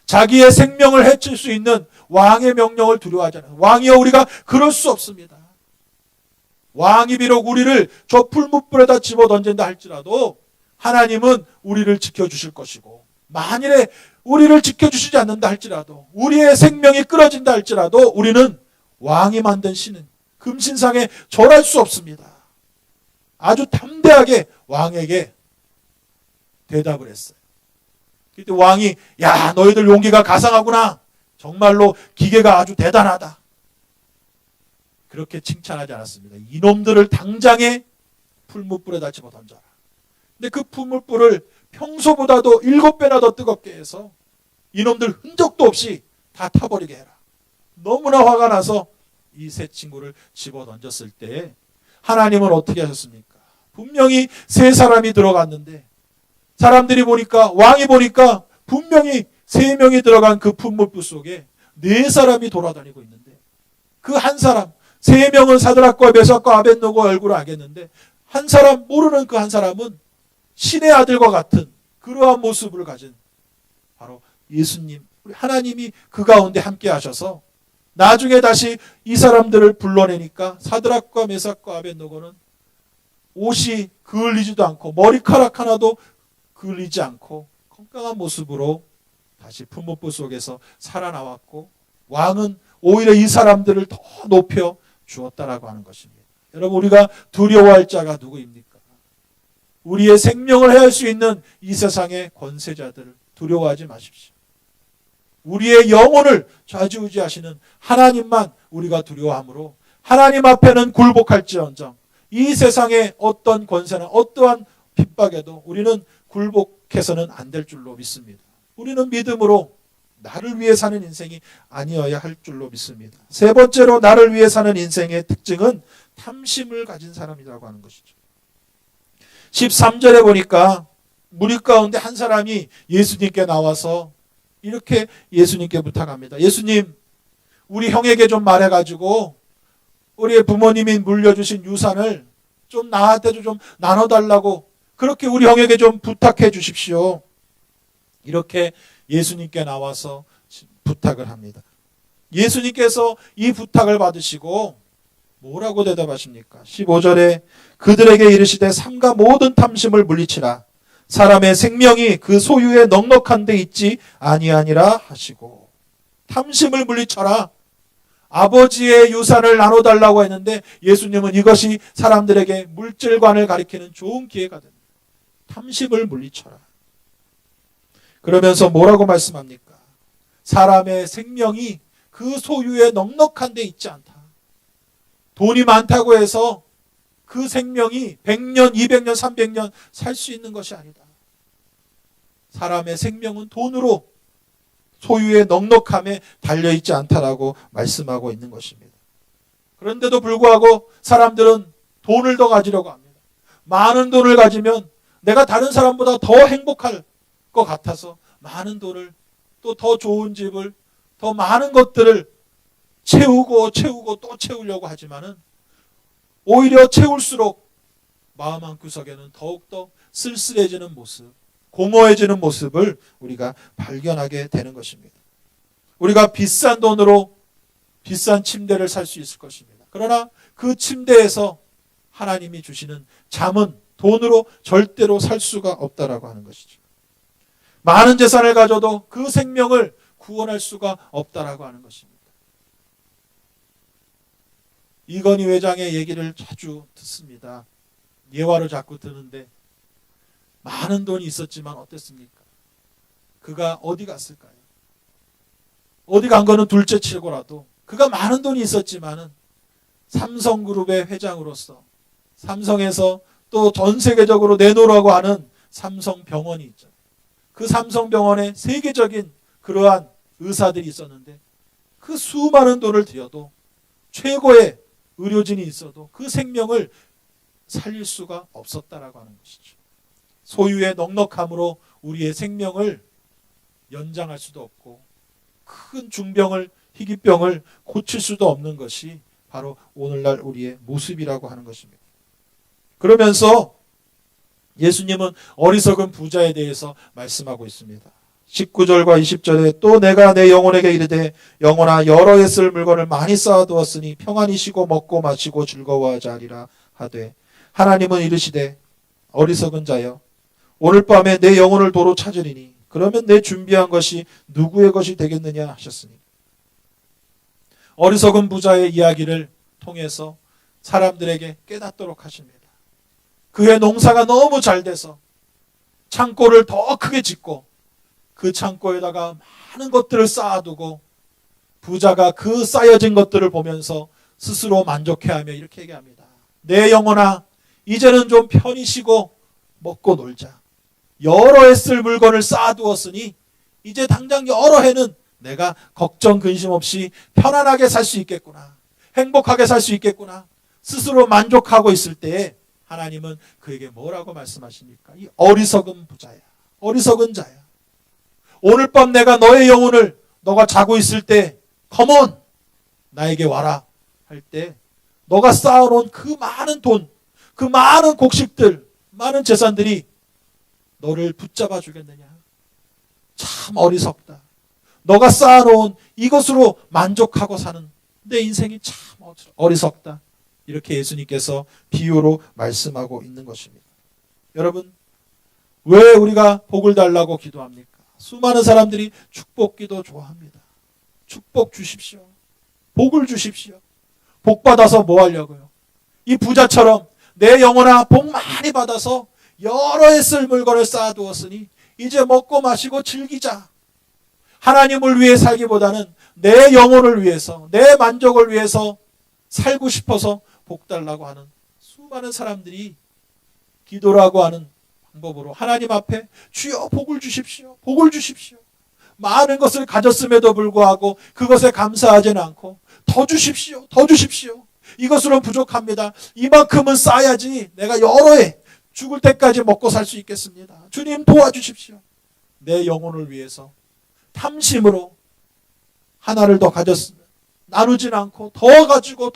자기의 생명을 해칠 수 있는 왕의 명령을 두려워하지 않았습니다. 왕이여 우리가 그럴 수 없습니다. 왕이 비록 우리를 저 풀무불에다 집어던진다 할지라도 하나님은 우리를 지켜주실 것이고 만일에 우리를 지켜주시지 않는다 할지라도 우리의 생명이 끊어진다 할지라도 우리는 왕이 만든 신은 금신상에 절할 수 없습니다. 아주 담대하게 왕에게 대답을 했어요. 그때 왕이 야 너희들 용기가 가상하구나. 정말로 기계가 아주 대단하다. 그렇게 칭찬하지 않았습니다. 이놈들을 당장에 풀무불에다 집어던져라. 근데 그 풀무불을 평소보다도 7배나 더 뜨겁게 해서 이놈들 흔적도 없이 다 타버리게 해라. 너무나 화가 나서 이 세 친구를 집어던졌을 때 하나님은 어떻게 하셨습니까? 분명히 세 사람이 들어갔는데 사람들이 보니까 왕이 보니까 분명히 3명이 들어간 그 풀무불 속에 4사람이 돌아다니고 있는데 그 한 사람 3명은 사드락과 메삭과 아벳느고 얼굴을 알겠는데 한 사람 모르는 그 한 사람은 신의 아들과 같은 그러한 모습을 가진 바로 예수님 우리 하나님이 그 가운데 함께 하셔서 나중에 다시 이 사람들을 불러내니까 사드락과 메삭과 아벳느고는 옷이 그을리지도 않고 머리카락 하나도 그을리지 않고 건강한 모습으로 다시 풀무불 속에서 살아나왔고 왕은 오히려 이 사람들을 더 높여 주었다라고 하는 것입니다. 여러분 우리가 두려워할 자가 누구입니까? 우리의 생명을 해할 수 있는 이 세상의 권세자들을 두려워하지 마십시오. 우리의 영혼을 좌지우지하시는 하나님만 우리가 두려워하므로 하나님 앞에는 굴복할지언정 이 세상의 어떤 권세나 어떠한 핍박에도 우리는 굴복해서는 안 될 줄로 믿습니다. 우리는 믿음으로 나를 위해 사는 인생이 아니어야 할 줄로 믿습니다. 세 번째로 나를 위해 사는 인생의 특징은 탐심을 가진 사람이라고 하는 것이죠. 13절에 보니까 무리 가운데 한 사람이 예수님께 나와서 이렇게 예수님께 부탁합니다. 예수님, 우리 형에게 좀 말해가지고 우리의 부모님이 물려주신 유산을 좀 나한테도 좀 나눠달라고 그렇게 우리 형에게 좀 부탁해 주십시오. 이렇게 예수님께 나와서 부탁을 합니다. 예수님께서 이 부탁을 받으시고 뭐라고 대답하십니까? 15절에 그들에게 이르시되 삼가 모든 탐심을 물리치라. 사람의 생명이 그 소유에 넉넉한 데 있지 아니하니라 하시고 탐심을 물리쳐라. 아버지의 유산을 나눠달라고 했는데 예수님은 이것이 사람들에게 물질관을 가리키는 좋은 기회가 됩니다. 탐심을 물리쳐라. 그러면서 뭐라고 말씀합니까? 사람의 생명이 그 소유에 넉넉한 데 있지 않다. 돈이 많다고 해서 그 생명이 100년, 200년, 300년 살 수 있는 것이 아니다. 사람의 생명은 돈으로 소유의 넉넉함에 달려있지 않다라고 말씀하고 있는 것입니다. 그런데도 불구하고 사람들은 돈을 더 가지려고 합니다. 많은 돈을 가지면 내가 다른 사람보다 더 행복할 것 같아서 많은 돈을 또 더 좋은 집을 더 많은 것들을 채우고 또 채우려고 하지만은 오히려 채울수록 마음 한구석에는 더욱더 쓸쓸해지는 모습, 공허해지는 모습을 우리가 발견하게 되는 것입니다. 우리가 비싼 돈으로 비싼 침대를 살 수 있을 것입니다. 그러나 그 침대에서 하나님이 주시는 잠은 돈으로 절대로 살 수가 없다라고 하는 것이죠. 많은 재산을 가져도 그 생명을 구원할 수가 없다라고 하는 것입니다. 이건희 회장의 얘기를 자주 듣습니다. 예화를 자꾸 듣는데 많은 돈이 있었지만 어땠습니까? 그가 어디 갔을까요? 어디 간 거는 둘째 치고라도 그가 많은 돈이 있었지만은 삼성그룹의 회장으로서 삼성에서 또 전 세계적으로 내놓으라고 하는 삼성병원이 있죠. 그 삼성병원에 세계적인 그러한 의사들이 있었는데 그 수많은 돈을 들여도 최고의 의료진이 있어도 그 생명을 살릴 수가 없었다라고 하는 것이죠. 소유의 넉넉함으로 우리의 생명을 연장할 수도 없고 큰 중병을 희귀병을 고칠 수도 없는 것이 바로 오늘날 우리의 모습이라고 하는 것입니다. 그러면서 예수님은 어리석은 부자에 대해서 말씀하고 있습니다. 19절과 20절에 또 내가 내 영혼에게 이르되 영혼아 여러 해 쓸 물건을 많이 쌓아두었으니 평안히 쉬고 먹고 마시고 즐거워하자 하리라 하되 하나님은 이르시되 어리석은 자여 오늘 밤에 내 영혼을 도로 찾으리니 그러면 내 준비한 것이 누구의 것이 되겠느냐 하셨으니 어리석은 부자의 이야기를 통해서 사람들에게 깨닫도록 하십니다. 그의 농사가 너무 잘 돼서 창고를 더 크게 짓고 그 창고에다가 많은 것들을 쌓아두고 부자가 그 쌓여진 것들을 보면서 스스로 만족해하며 이렇게 얘기합니다. 내 영혼아 이제는 좀 편히 쉬고 먹고 놀자. 여러 해 쓸 물건을 쌓아두었으니 이제 당장 여러 해는 내가 걱정 근심 없이 편안하게 살 수 있겠구나. 행복하게 살 수 있겠구나. 스스로 만족하고 있을 때에 하나님은 그에게 뭐라고 말씀하십니까? 이 어리석은 부자야. 어리석은 자야. 오늘 밤 내가 너의 영혼을 너가 자고 있을 때 컴온 나에게 와라 할 때 너가 쌓아놓은 그 많은 돈, 그 많은 곡식들, 많은 재산들이 너를 붙잡아 주겠느냐? 참 어리석다. 너가 쌓아놓은 이것으로 만족하고 사는 내 인생이 참 어리석다. 이렇게 예수님께서 비유로 말씀하고 있는 것입니다. 여러분, 왜 우리가 복을 달라고 기도합니까? 수많은 사람들이 축복 기도 좋아합니다. 축복 주십시오. 복을 주십시오. 복 받아서 뭐 하려고요? 이 부자처럼 내 영혼아 복 많이 받아서 여러 해 쓸 물건을 쌓아두었으니 이제 먹고 마시고 즐기자. 하나님을 위해 살기보다는 내 영혼을 위해서 내 만족을 위해서 살고 싶어서 복 달라고 하는 수많은 사람들이 기도라고 하는 방법으로 하나님 앞에 주여 복을 주십시오. 복을 주십시오. 많은 것을 가졌음에도 불구하고 그것에 감사하지는 않고 더 주십시오. 더 주십시오. 이것으로는 부족합니다. 이만큼은 쌓아야지 내가 여러 해 죽을 때까지 먹고 살 수 있겠습니다. 주님 도와주십시오. 내 영혼을 위해서 탐심으로 하나를 더 가졌으면 나누진 않고 더 가지고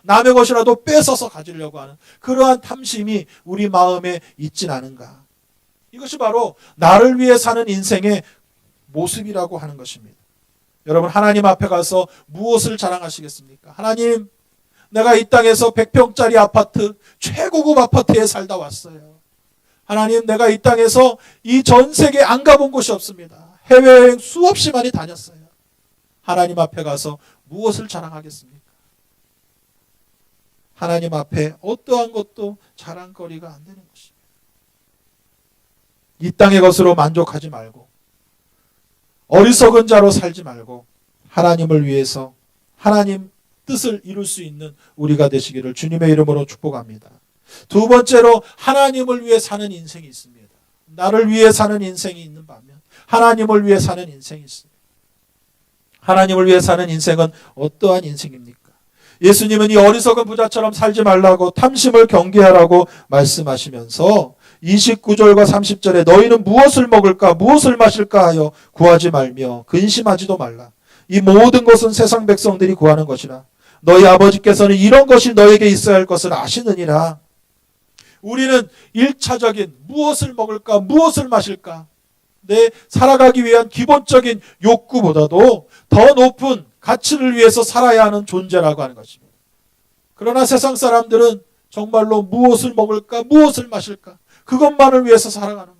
남의 것이라도 뺏어서 가지려고 하는 그러한 탐심이 우리 마음에 있진 않은가. 이것이 바로 나를 위해 사는 인생의 모습이라고 하는 것입니다. 여러분 하나님 앞에 가서 무엇을 자랑하시겠습니까? 하나님 내가 이 땅에서 100평짜리 아파트 최고급 아파트에 살다 왔어요. 하나님 내가 이 땅에서 이 전 세계에 안 가본 곳이 없습니다. 해외여행 수없이 많이 다녔어요. 하나님 앞에 가서 무엇을 자랑하겠습니까? 하나님 앞에 어떠한 것도 자랑거리가 안 되는 것입니다. 이 땅의 것으로 만족하지 말고 어리석은 자로 살지 말고 하나님을 위해서 하나님 뜻을 이룰 수 있는 우리가 되시기를 주님의 이름으로 축복합니다. 두 번째로 하나님을 위해 사는 인생이 있습니다. 나를 위해 사는 인생이 있는 반면 하나님을 위해 사는 인생이 있습니다. 하나님을 위해 사는 인생은 어떠한 인생입니까? 예수님은 이 어리석은 부자처럼 살지 말라고 탐심을 경계하라고 말씀하시면서 29절과 30절에 너희는 무엇을 먹을까 무엇을 마실까 하여 구하지 말며 근심하지도 말라. 이 모든 것은 세상 백성들이 구하는 것이라. 너희 아버지께서는 이런 것이 너에게 있어야 할 것을 아시느니라. 우리는 1차적인 무엇을 먹을까 무엇을 마실까 내 살아가기 위한 기본적인 욕구보다도 더 높은 가치를 위해서 살아야 하는 존재라고 하는 것입니다. 그러나 세상 사람들은 정말로 무엇을 먹을까 무엇을 마실까 그것만을 위해서 살아가는 거예요.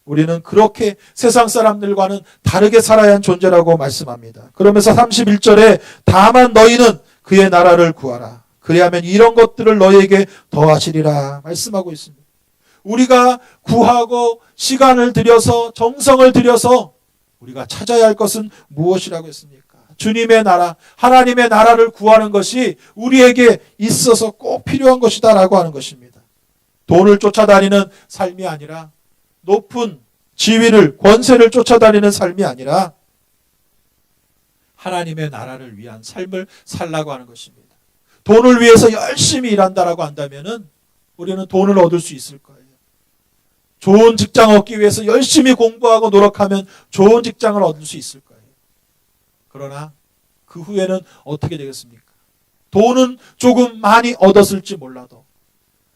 우리는 그렇게 세상 사람들과는 다르게 살아야 하는 존재라고 말씀합니다. 그러면서 31절에 다만 너희는 그의 나라를 구하라. 그리하면 이런 것들을 너희에게 더하시리라 말씀하고 있습니다. 우리가 구하고 시간을 들여서 정성을 들여서 우리가 찾아야 할 것은 무엇이라고 했습니까? 주님의 나라, 하나님의 나라를 구하는 것이 우리에게 있어서 꼭 필요한 것이다 라고 하는 것입니다. 돈을 쫓아다니는 삶이 아니라 높은 지위를, 권세를 쫓아다니는 삶이 아니라 하나님의 나라를 위한 삶을 살라고 하는 것입니다. 돈을 위해서 열심히 일한다라고 한다면은 우리는 돈을 얻을 수 있을 거예요. 좋은 직장 얻기 위해서 열심히 공부하고 노력하면 좋은 직장을 얻을 수 있을 거예요. 그러나 그 후에는 어떻게 되겠습니까? 돈은 조금 많이 얻었을지 몰라도,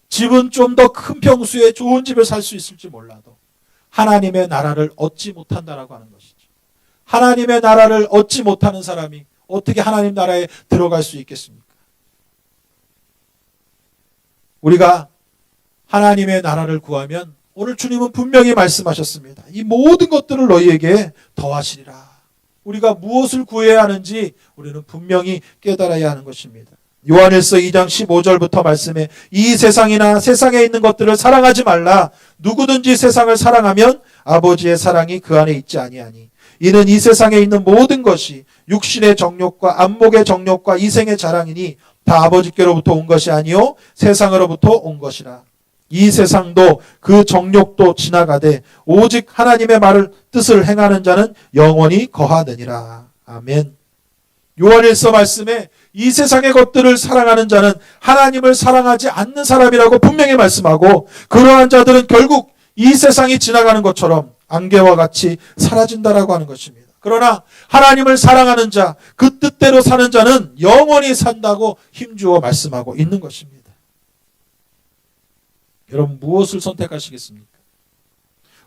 집은 좀 더 큰 평수에 좋은 집을 살 수 있을지 몰라도 하나님의 나라를 얻지 못한다라고 하는 것이죠. 하나님의 나라를 얻지 못하는 사람이 어떻게 하나님 나라에 들어갈 수 있겠습니까? 우리가 하나님의 나라를 구하면 오늘 주님은 분명히 말씀하셨습니다. 이 모든 것들을 너희에게 더하시리라. 우리가 무엇을 구해야 하는지 우리는 분명히 깨달아야 하는 것입니다. 요한일서 2장 15절부터 말씀에 이 세상이나 세상에 있는 것들을 사랑하지 말라. 누구든지 세상을 사랑하면 아버지의 사랑이 그 안에 있지 아니하니. 이는 이 세상에 있는 모든 것이 육신의 정욕과 안목의 정욕과 이생의 자랑이니 다 아버지께로부터 온 것이 아니요 세상으로부터 온 것이라. 이 세상도 그 정욕도 지나가되 오직 하나님의 말을 뜻을 행하는 자는 영원히 거하느니라. 아멘. 요한일서 말씀에 이 세상의 것들을 사랑하는 자는 하나님을 사랑하지 않는 사람이라고 분명히 말씀하고, 그러한 자들은 결국 이 세상이 지나가는 것처럼 안개와 같이 사라진다라고 하는 것입니다. 그러나 하나님을 사랑하는 자, 그 뜻대로 사는 자는 영원히 산다고 힘주어 말씀하고 있는 것입니다. 여러분 무엇을 선택하시겠습니까?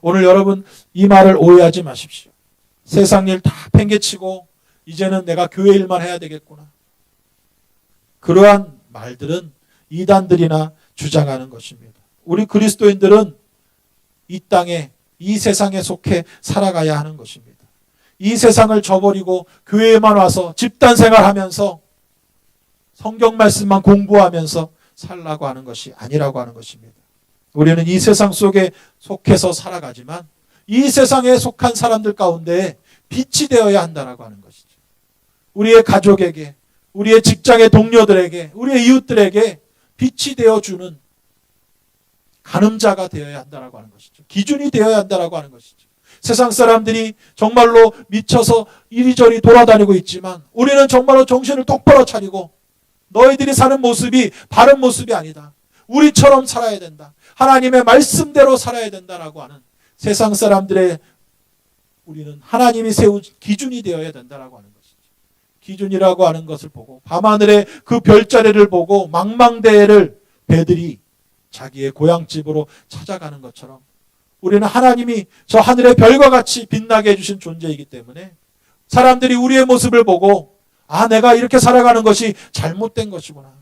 오늘 여러분 이 말을 오해하지 마십시오. 세상 일 다 팽개치고 이제는 내가 교회 일만 해야 되겠구나. 그러한 말들은 이단들이나 주장하는 것입니다. 우리 그리스도인들은 이 땅에, 이 세상에 속해 살아가야 하는 것입니다. 이 세상을 저버리고 교회에만 와서 집단 생활하면서 성경 말씀만 공부하면서 살라고 하는 것이 아니라고 하는 것입니다. 우리는 이 세상 속에 속해서 살아가지만 이 세상에 속한 사람들 가운데 빛이 되어야 한다라고 하는 것이죠. 우리의 가족에게, 우리의 직장의 동료들에게, 우리의 이웃들에게 빛이 되어주는 가늠자가 되어야 한다라고 하는 것이죠. 기준이 되어야 한다라고 하는 것이죠. 세상 사람들이 정말로 미쳐서 이리저리 돌아다니고 있지만 우리는 정말로 정신을 똑바로 차리고 너희들이 사는 모습이 바른 모습이 아니다. 우리처럼 살아야 된다. 하나님의 말씀대로 살아야 된다라고 하는 세상 사람들의 우리는 하나님이 세운 기준이 되어야 된다라고 하는 것이죠. 기준이라고 하는 것을 보고 밤하늘의 그 별자리를 보고 망망대해를 배들이 자기의 고향집으로 찾아가는 것처럼 우리는 하나님이 저 하늘의 별과 같이 빛나게 해주신 존재이기 때문에 사람들이 우리의 모습을 보고 아, 내가 이렇게 살아가는 것이 잘못된 것이구나.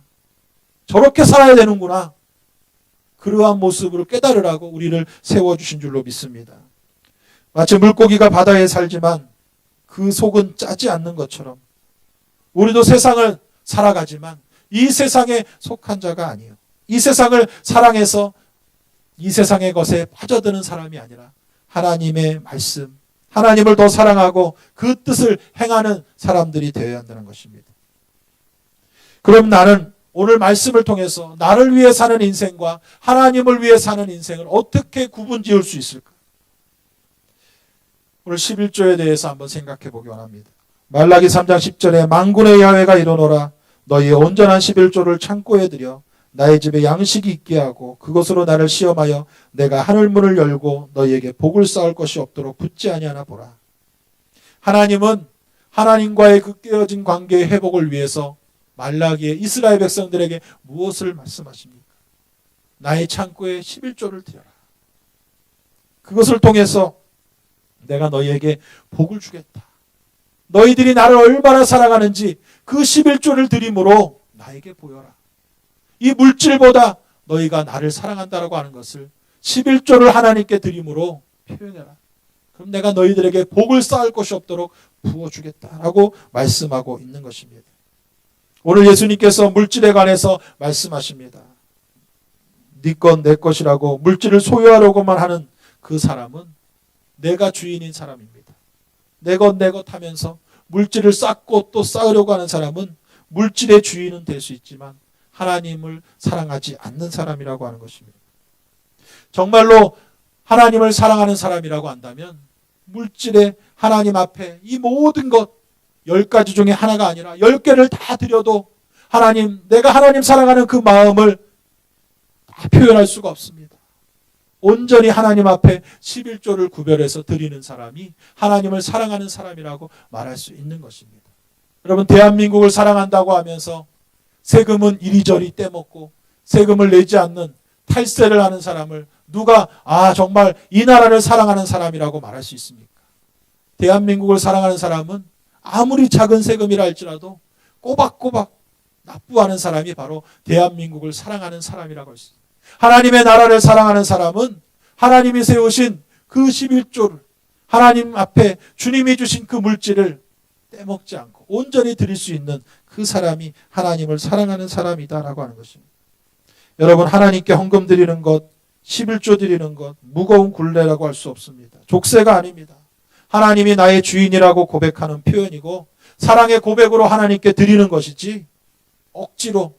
저렇게 살아야 되는구나. 그러한 모습을 깨달으라고 우리를 세워주신 줄로 믿습니다. 마치 물고기가 바다에 살지만 그 속은 짜지 않는 것처럼 우리도 세상을 살아가지만 이 세상에 속한 자가 아니에요. 이 세상을 사랑해서 이 세상의 것에 빠져드는 사람이 아니라 하나님의 말씀, 하나님을 더 사랑하고 그 뜻을 행하는 사람들이 되어야 한다는 것입니다. 그럼 나는 오늘 말씀을 통해서 나를 위해 사는 인생과 하나님을 위해 사는 인생을 어떻게 구분 지을 수 있을까? 오늘 11조에 대해서 한번 생각해 보기 원합니다. 말라기 3장 10절에 만군의 야훼가 이르노라 너희의 온전한 11조를 창고에 들여 나의 집에 양식이 있게 하고 그것으로 나를 시험하여 내가 하늘문을 열고 너희에게 복을 쌓을 것이 없도록 붙지 아니하나 보라. 하나님은 하나님과의 그 깨어진 관계의 회복을 위해서 말라기에 이스라엘 백성들에게 무엇을 말씀하십니까? 나의 창고에 11조를 드려라. 그것을 통해서 내가 너희에게 복을 주겠다. 너희들이 나를 얼마나 사랑하는지 그 11조를 드림으로 나에게 보여라. 이 물질보다 너희가 나를 사랑한다라고 하는 것을 11조를 하나님께 드림으로 표현해라. 그럼 내가 너희들에게 복을 쌓을 것이 없도록 부어주겠다라고 말씀하고 있는 것입니다. 오늘 예수님께서 물질에 관해서 말씀하십니다. 네 것 내 것이라고 물질을 소유하려고만 하는 그 사람은 내가 주인인 사람입니다. 내 것 내 것 하면서 물질을 쌓고 또 쌓으려고 하는 사람은 물질의 주인은 될 수 있지만 하나님을 사랑하지 않는 사람이라고 하는 것입니다. 정말로 하나님을 사랑하는 사람이라고 한다면 물질에 하나님 앞에 이 모든 것 10가지 중에 하나가 아니라 10개를 다 드려도 하나님, 내가 하나님 사랑하는 그 마음을 다 표현할 수가 없습니다. 온전히 하나님 앞에 11조를 구별해서 드리는 사람이 하나님을 사랑하는 사람이라고 말할 수 있는 것입니다. 여러분, 대한민국을 사랑한다고 하면서 세금은 이리저리 떼먹고 세금을 내지 않는 탈세를 하는 사람을 누가 정말 이 나라를 사랑하는 사람이라고 말할 수 있습니까? 대한민국을 사랑하는 사람은 아무리 작은 세금이라 할지라도 꼬박꼬박 납부하는 사람이 바로 대한민국을 사랑하는 사람이라고 할 수 있습니다. 하나님의 나라를 사랑하는 사람은 하나님이 세우신 그 11조를 하나님 앞에 주님이 주신 그 물질을 떼먹지 않고 온전히 드릴 수 있는 그 사람이 하나님을 사랑하는 사람이다라고 하는 것입니다. 여러분, 하나님께 헌금 드리는 것, 11조 드리는 것, 무거운 굴레라고 할 수 없습니다. 족쇄가 아닙니다. 하나님이 나의 주인이라고 고백하는 표현이고 사랑의 고백으로 하나님께 드리는 것이지 억지로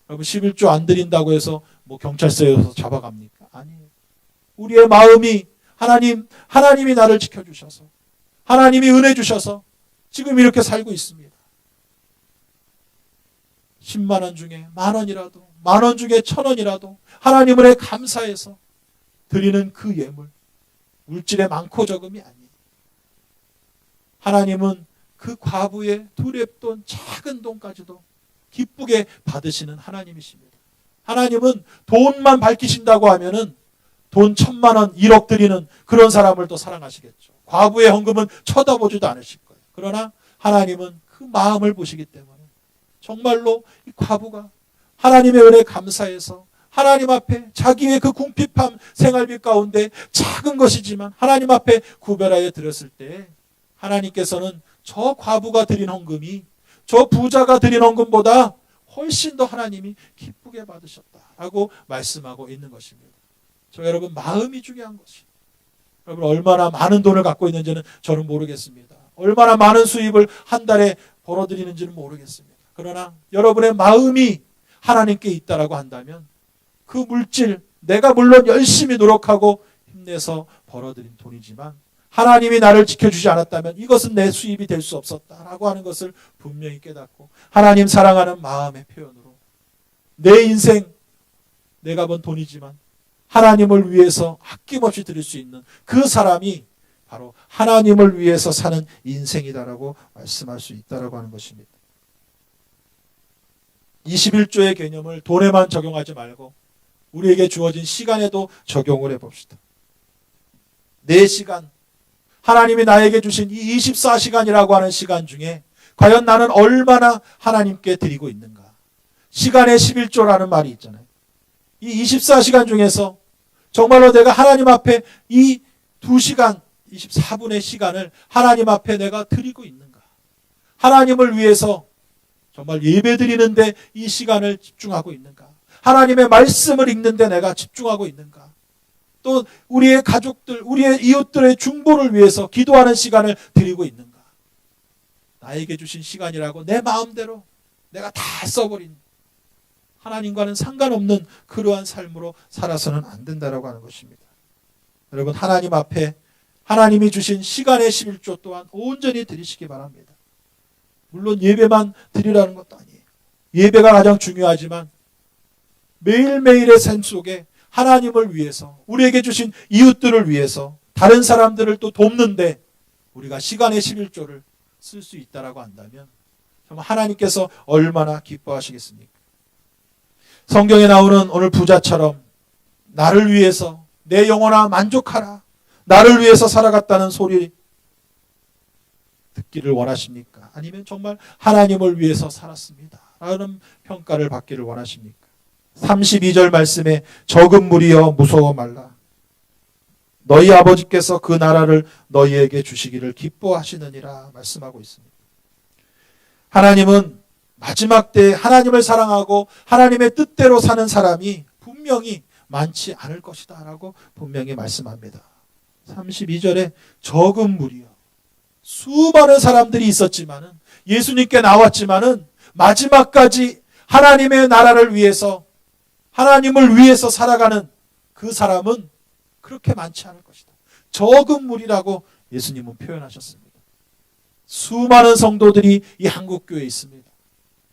여러분 11조 안 드린다고 해서 뭐 경찰서에서 잡아갑니까? 아니에요. 우리의 마음이 하나님이 나를 지켜주셔서 하나님이 은혜 주셔서 지금 이렇게 살고 있습니다. 10만 원 중에 10,000원이라도, 10,000원 중에 1,000원이라도 하나님을 감사해서 드리는 그 예물, 물질의 많고 적음이 아니에요. 하나님은 그 과부의 두렙돈, 작은 돈까지도 기쁘게 받으시는 하나님이십니다. 하나님은 돈만 밝히신다고 하면은 돈 1,000만 원, 1억 드리는 그런 사람을 또 사랑하시겠죠. 과부의 헌금은 쳐다보지도 않으실 거예요. 그러나 하나님은 그 마음을 보시기 때문에 정말로 이 과부가 하나님의 은혜에 감사해서 하나님 앞에 자기의 그 궁핍함 생활비 가운데 작은 것이지만 하나님 앞에 구별하여 드렸을 때 하나님께서는 저 과부가 드린 헌금이 저 부자가 드린 헌금보다 훨씬 더 하나님이 기쁘게 받으셨다라고 말씀하고 있는 것입니다. 저 여러분, 마음이 중요한 것이에요. 여러분, 얼마나 많은 돈을 갖고 있는지는 저는 모르겠습니다. 얼마나 많은 수입을 한 달에 벌어들이는지는 모르겠습니다. 그러나 여러분의 마음이 하나님께 있다라고 한다면 그 물질, 내가 물론 열심히 노력하고 힘내서 벌어들인 돈이지만 하나님이 나를 지켜주지 않았다면 이것은 내 수입이 될 수 없었다라고 하는 것을 분명히 깨닫고 하나님 사랑하는 마음의 표현으로 내 인생, 내가 번 돈이지만 하나님을 위해서 아낌없이 드릴 수 있는 그 사람이 바로 하나님을 위해서 사는 인생이다라고 말씀할 수 있다라고 하는 것입니다. 21조의 개념을 돈에만 적용하지 말고 우리에게 주어진 시간에도 적용을 해봅시다. 4시간, 하나님이 나에게 주신 이 24시간이라고 하는 시간 중에 과연 나는 얼마나 하나님께 드리고 있는가? 시간의 11조라는 말이 있잖아요. 이 24시간 중에서 정말로 내가 하나님 앞에 이 2시간, 24분의 시간을 하나님 앞에 내가 드리고 있는가? 하나님을 위해서 정말 예배 드리는데 이 시간을 집중하고 있는가? 하나님의 말씀을 읽는데 내가 집중하고 있는가? 또 우리의 가족들, 우리의 이웃들의 중보를 위해서 기도하는 시간을 드리고 있는가? 나에게 주신 시간이라고 내 마음대로 내가 다 써버린 하나님과는 상관없는 그러한 삶으로 살아서는 안 된다라고 하는 것입니다. 여러분, 하나님 앞에 하나님이 주신 시간의 11조 또한 온전히 드리시기 바랍니다. 물론 예배만 드리라는 것도 아니에요. 예배가 가장 중요하지만 매일매일의 삶 속에 하나님을 위해서, 우리에게 주신 이웃들을 위해서, 다른 사람들을 또 돕는데 우리가 시간의 11조를 쓸 수 있다라고 한다면 정말 하나님께서 얼마나 기뻐하시겠습니까? 성경에 나오는 오늘 부자처럼 나를 위해서 내 영혼아 만족하라, 나를 위해서 살아갔다는 소리 듣기를 원하십니까? 아니면 정말 하나님을 위해서 살았습니다 라는 평가를 받기를 원하십니까? 32절 말씀에 적은 무리여 무서워 말라, 너희 아버지께서 그 나라를 너희에게 주시기를 기뻐하시느니라 말씀하고 있습니다. 하나님은 마지막 때에 하나님을 사랑하고 하나님의 뜻대로 사는 사람이 분명히 많지 않을 것이다 라고 분명히 말씀합니다. 32절에 적은 무리여, 수많은 사람들이 있었지만은, 예수님께 나왔지만은 마지막까지 하나님의 나라를 위해서, 하나님을 위해서 살아가는 그 사람은 그렇게 많지 않을 것이다. 적은 무리라고 예수님은 표현하셨습니다. 수많은 성도들이 이 한국교회에 있습니다.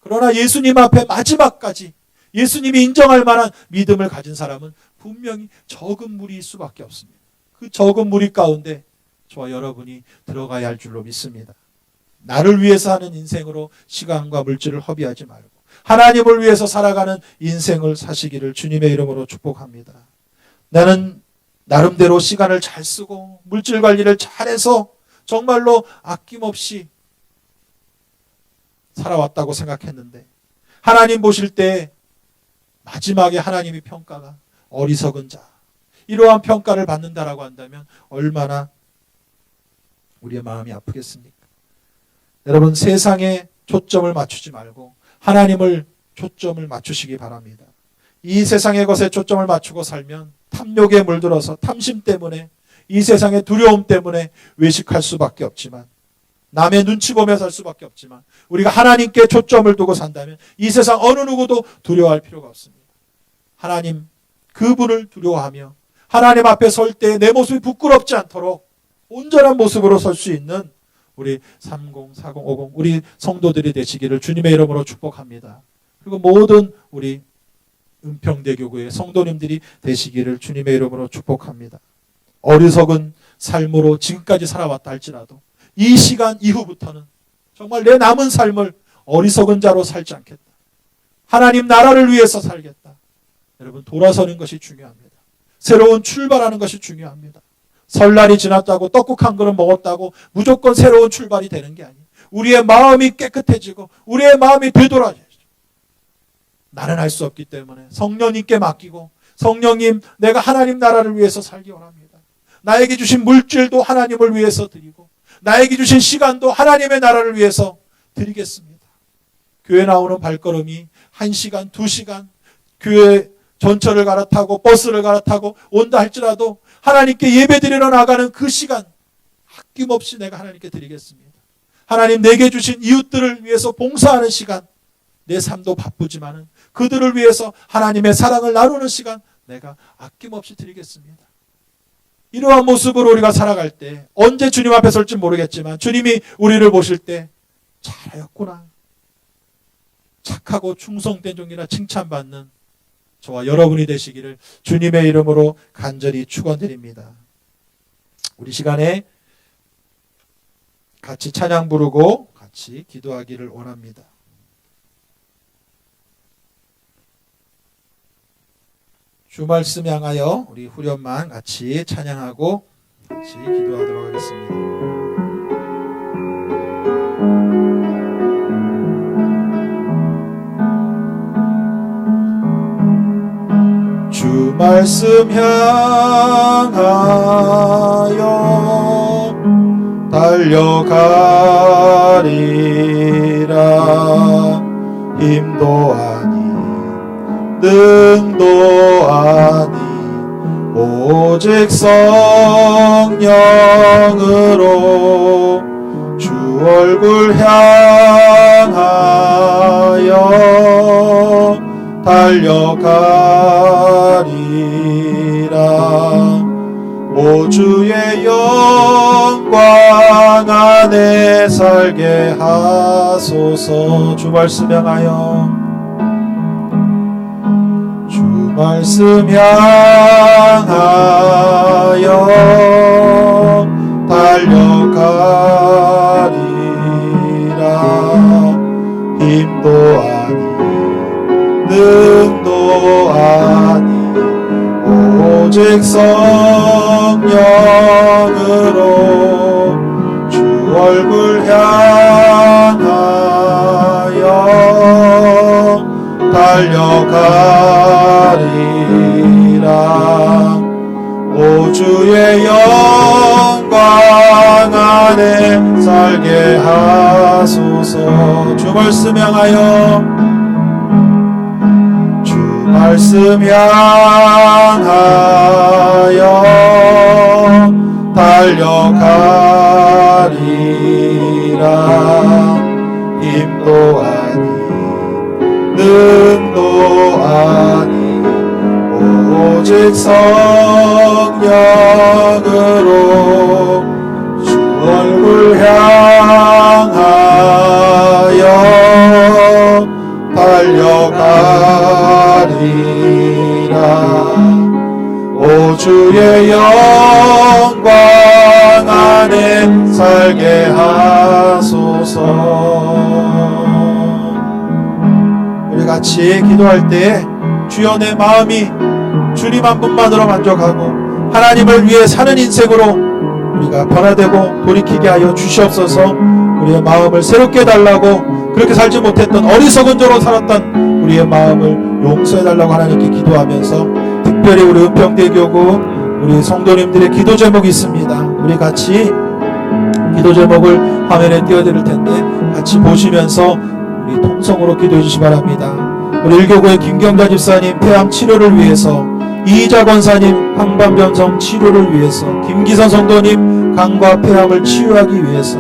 그러나 예수님 앞에 마지막까지 예수님이 인정할 만한 믿음을 가진 사람은 분명히 적은 무리일 수밖에 없습니다. 그 적은 무리 가운데 저와 여러분이 들어가야 할 줄로 믿습니다. 나를 위해서 하는 인생으로 시간과 물질을 허비하지 말고 하나님을 위해서 살아가는 인생을 사시기를 주님의 이름으로 축복합니다. 나는 나름대로 시간을 잘 쓰고 물질 관리를 잘해서 정말로 아낌없이 살아왔다고 생각했는데 하나님 보실 때 마지막에 하나님의 평가가 어리석은 자, 이러한 평가를 받는다라고 한다면 얼마나 우리의 마음이 아프겠습니까? 여러분, 세상에 초점을 맞추지 말고 하나님을 초점을 맞추시기 바랍니다. 이 세상의 것에 초점을 맞추고 살면 탐욕에 물들어서 탐심 때문에 이 세상의 두려움 때문에 외식할 수밖에 없지만 남의 눈치 보며 살 수밖에 없지만 우리가 하나님께 초점을 두고 산다면 이 세상 어느 누구도 두려워할 필요가 없습니다. 하나님 그분을 두려워하며 하나님 앞에 설 때 내 모습이 부끄럽지 않도록 온전한 모습으로 설 수 있는 우리 30, 40, 50 우리 성도들이 되시기를 주님의 이름으로 축복합니다. 그리고 모든 우리 은평대교구의 성도님들이 되시기를 주님의 이름으로 축복합니다. 어리석은 삶으로 지금까지 살아왔다 할지라도 이 시간 이후부터는 정말 내 남은 삶을 어리석은 자로 살지 않겠다. 하나님 나라를 위해서 살겠다. 여러분, 돌아서는 것이 중요합니다. 새로운 출발하는 것이 중요합니다. 설날이 지났다고 떡국 한 그릇 먹었다고 무조건 새로운 출발이 되는 게 아니에요. 우리의 마음이 깨끗해지고 우리의 마음이 되돌아져야죠. 나는 할 수 없기 때문에 성령님께 맡기고 성령님, 내가 하나님 나라를 위해서 살기 원합니다. 나에게 주신 물질도 하나님을 위해서 드리고 나에게 주신 시간도 하나님의 나라를 위해서 드리겠습니다. 교회 나오는 발걸음이 1시간, 2시간 교회 전철을 갈아타고 버스를 갈아타고 온다 할지라도 하나님께 예배드리러 나가는 그 시간 아낌없이 내가 하나님께 드리겠습니다. 하나님 내게 주신 이웃들을 위해서 봉사하는 시간, 내 삶도 바쁘지만은 그들을 위해서 하나님의 사랑을 나누는 시간 내가 아낌없이 드리겠습니다. 이러한 모습으로 우리가 살아갈 때 언제 주님 앞에 설지 모르겠지만 주님이 우리를 보실 때 잘하였구나, 착하고 충성된 종이라 칭찬받는 저와 여러분이 되시기를 주님의 이름으로 간절히 축원드립니다. 우리 시간에 같이 찬양 부르고 같이 기도하기를 원합니다. 주 말씀 향하여 우리 후렴만 같이 찬양하고 같이 기도하도록 하겠습니다. 주 말씀 향하여 달려가리라. 힘도 아니 능도 아니 오직 성령으로 주 얼굴 향하여 달려가리라. 오 주의 영광 안에 살게 하소서. 주 말씀 향하여 주 말씀 향하여 달려가리라. 힘도 아니 능도 아니 오직 성령으로 주 얼굴 향하여 달려가리라. 오 주의 영광 안에 살게 하소서. 주 말씀 향하여 주 말씀 향하여 달려가리라. 힘도 아니 능도 아니 오직 성령으로 주 얼굴 향하여 달려가리라. 오 주의 영광 안에 살게 하소서. 우리 같이 기도할 때 주여 내 마음이 주님 한 분만으로 만족하고 하나님을 위해 사는 인생으로 우리가 변화되고 돌이키게 하여 주시옵소서. 우리의 마음을 새롭게 해달라고, 그렇게 살지 못했던 어리석은 자로 살았던 우리의 마음을 용서해달라고 하나님께 기도하면서, 특별히 우리 은평대교구 우리 성도님들의 기도 제목이 있습니다. 우리 같이 기도 제목을 화면에 띄워드릴 텐데 같이 보시면서 우리 통성으로 기도해 주시기 바랍니다. 우리 일교구의 김경자 집사님 폐암 치료를 위해서, 이희자 권사님 항반변성 치료를 위해서, 김기선 성도님 간과 폐암을 치유하기 위해서,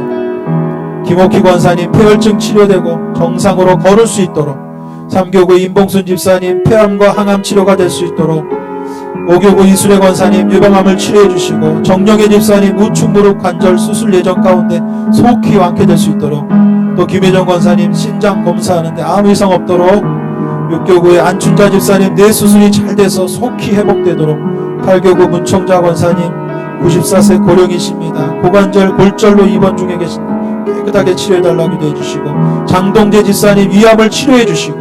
김옥희 권사님 폐혈증 치료되고 정상으로 걸을 수 있도록, 삼교구 임봉순 집사님 폐암과 항암 치료가 될 수 있도록, 오교구 이순혜 권사님 유방암을 치료해 주시고, 정영애 집사님 우측 무릎 관절 수술 예정 가운데 속히 완쾌될 수 있도록, 또 김혜정 권사님 신장 검사하는데 아무 이상 없도록, 육교구의 안춘자 집사님 뇌 수술이 잘 돼서 속히 회복되도록, 팔교구 문청자 권사님 94세 고령이십니다. 고관절 골절로 입원 중에 계신데 깨끗하게 치료해달라고 기도해 주시고, 장동재 집사님 위암을 치료해 주시고,